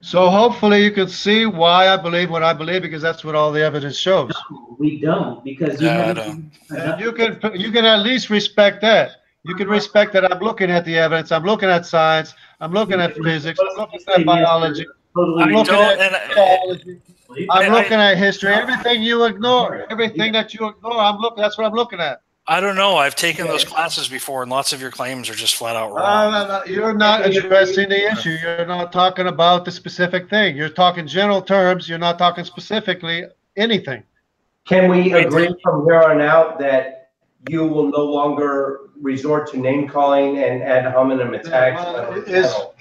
So hopefully you can see why I believe what I believe, because that's what all the evidence shows. We don't, because you No, I haven't. And you can at least respect that. You can respect that I'm looking at the evidence, I'm looking at science, I'm looking at physics, I'm looking at biology, Totally. I'm looking don't- at and- geology, I'm I- looking at history. Everything you ignore, everything that you ignore, that's what I'm looking at. I don't know. I've taken those classes before, and lots of your claims are just flat out wrong. You're not addressing the issue. You're not talking about the specific thing. You're talking general terms. You're not talking specifically anything. Can we agree from here on out that you will no longer resort to name calling and ad hominem attacks?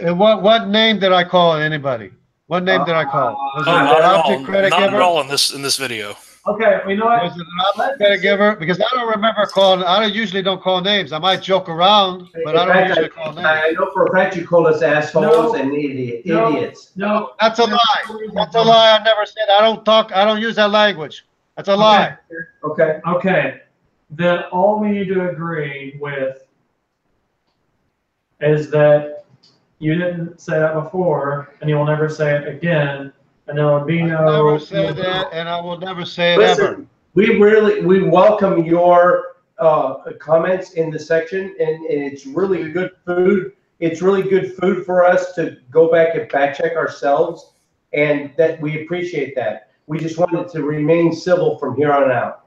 What name did I call anybody? What name did I call? Was it Oh, an not at all. object credit Not at giver? all in this video. Okay, you know what? Was it an object credit giver? Because I don't remember calling. I usually don't call names. I might joke around, but I don't usually call names. I know for a fact you called us assholes and No. idiots. No. That's a lie. That's a lie. I never said. I don't use that language. That's a lie. Okay. Okay. Then all we need to agree with is that you didn't say that before, and you will never say it again, and there will be I no. never said that, and I will never say it ever. Listen, we welcome your comments in the section, and it's really good food. It's really good food for us to go back and fact check ourselves, and that we appreciate that. We just wanted to remain civil from here on out.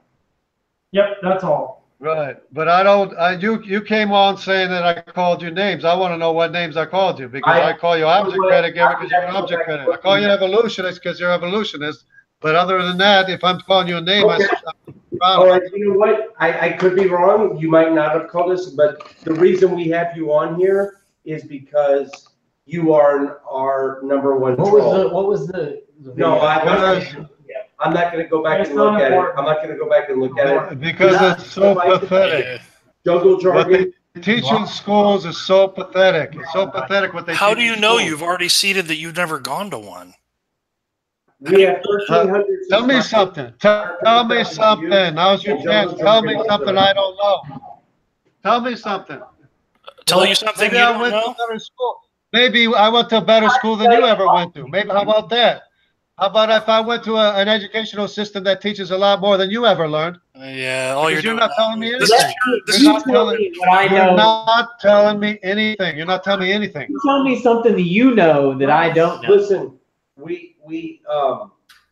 Yep, that's all. Right, but I don't. You came on saying that I called you names. I want to know what names I called you, because I call you object credit giver because you're an object credit. I call you evolutionist because you're evolutionist. But other than that, if I'm calling you a name, Okay. All right, you know what? I could be wrong. You might not have called us, but the reason we have you on here is because you are our number one troll. What was the No, video? I'm not going to go back and look at it. I'm not going to go back and look at it. because it's so pathetic. Jungle jargon. Teaching schools is so pathetic. It's so pathetic what they. How teach do you in know schools. you've already seeded that you've never gone to one? We have 1,300. Tell me something. Tell me something. Now's your chance. Tell me something I don't know. Tell me something. Tell you something Maybe you I don't went to know? a better school. Maybe I went to a better school than you ever went to. Maybe how about that? How about if I went to an educational system that teaches a lot more than you ever learned? Yeah, all Because you're you're doing. not telling me This anything. is You're not telling me what I You're know. not telling me anything. You're not telling me anything. You tell me something that you know that I don't know. Listen,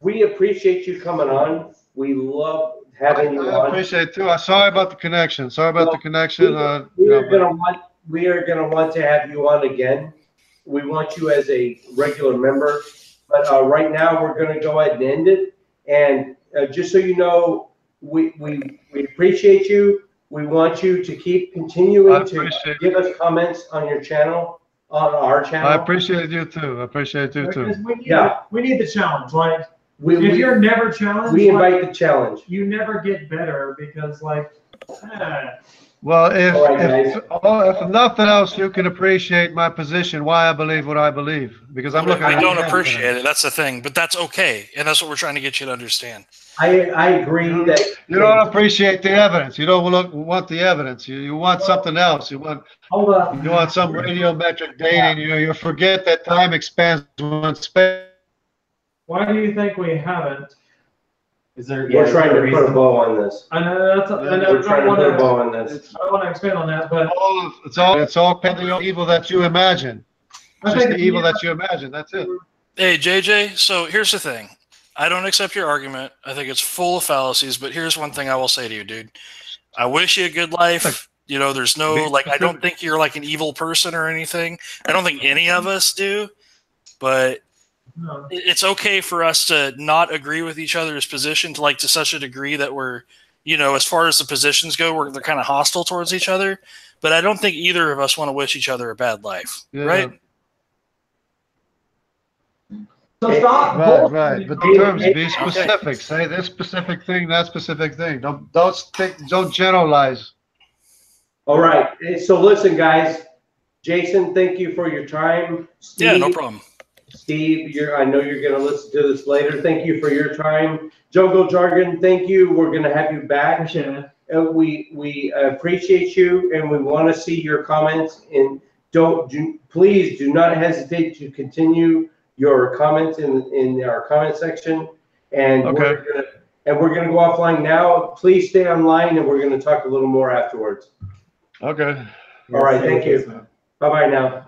we appreciate you coming on. We love having you I on. appreciate it too. I'm sorry about the connection. Sorry about the connection. We are gonna want to have you on again. We want you as a regular member, but right now we're gonna go ahead and end it. And just so you know, we appreciate you. We want you to keep continuing to give us comments on your channel, on our channel. I appreciate you too. I appreciate you too. We need the challenge. Like, if you're never challenged, we invite the challenge. You never get better because, like, well, if nothing else, you can appreciate my position, why I believe what I believe, because I'm looking. I don't appreciate it. That's the thing, but that's okay, and that's what we're trying to get you to understand. I agree that you don't appreciate the evidence. You don't want the evidence. You want something else. You want some radiometric dating. You forget that time expands when space. Why do you think we haven't? We're trying to put a bow on this. I know that's. We're trying to put a bow on this. I don't want to expand on that, but it's all the evil that you imagine. It's just the evil that you imagine. That's it. Hey, JJ. So here's the thing. I don't accept your argument. I think it's full of fallacies. But here's one thing I will say to you, dude. I wish you a good life. You know, there's no like. I don't think you're like an evil person or anything. I don't think any of us do. But no. It's okay for us to not agree with each other's position to such a degree that we're, you know, as far as the positions go, they're kind of hostile towards each other. But I don't think either of us want to wish each other a bad life, right? So stop. Right. But the terms be specific. Okay. Say this specific thing, that specific thing. Don't generalize. All right. So listen, guys. Jason, thank you for your time. Steve, yeah, no problem. Steve, I know you're going to listen to this later. Thank you for your time. JungleJargon, thank you. We're going to have you back. We appreciate you, and we want to see your comments. And please do not hesitate to continue your comments in our comment section. And okay. we're gonna go offline now. Please stay online, and we're going to talk a little more afterwards. Okay. All right. Thank you. Bye-bye now.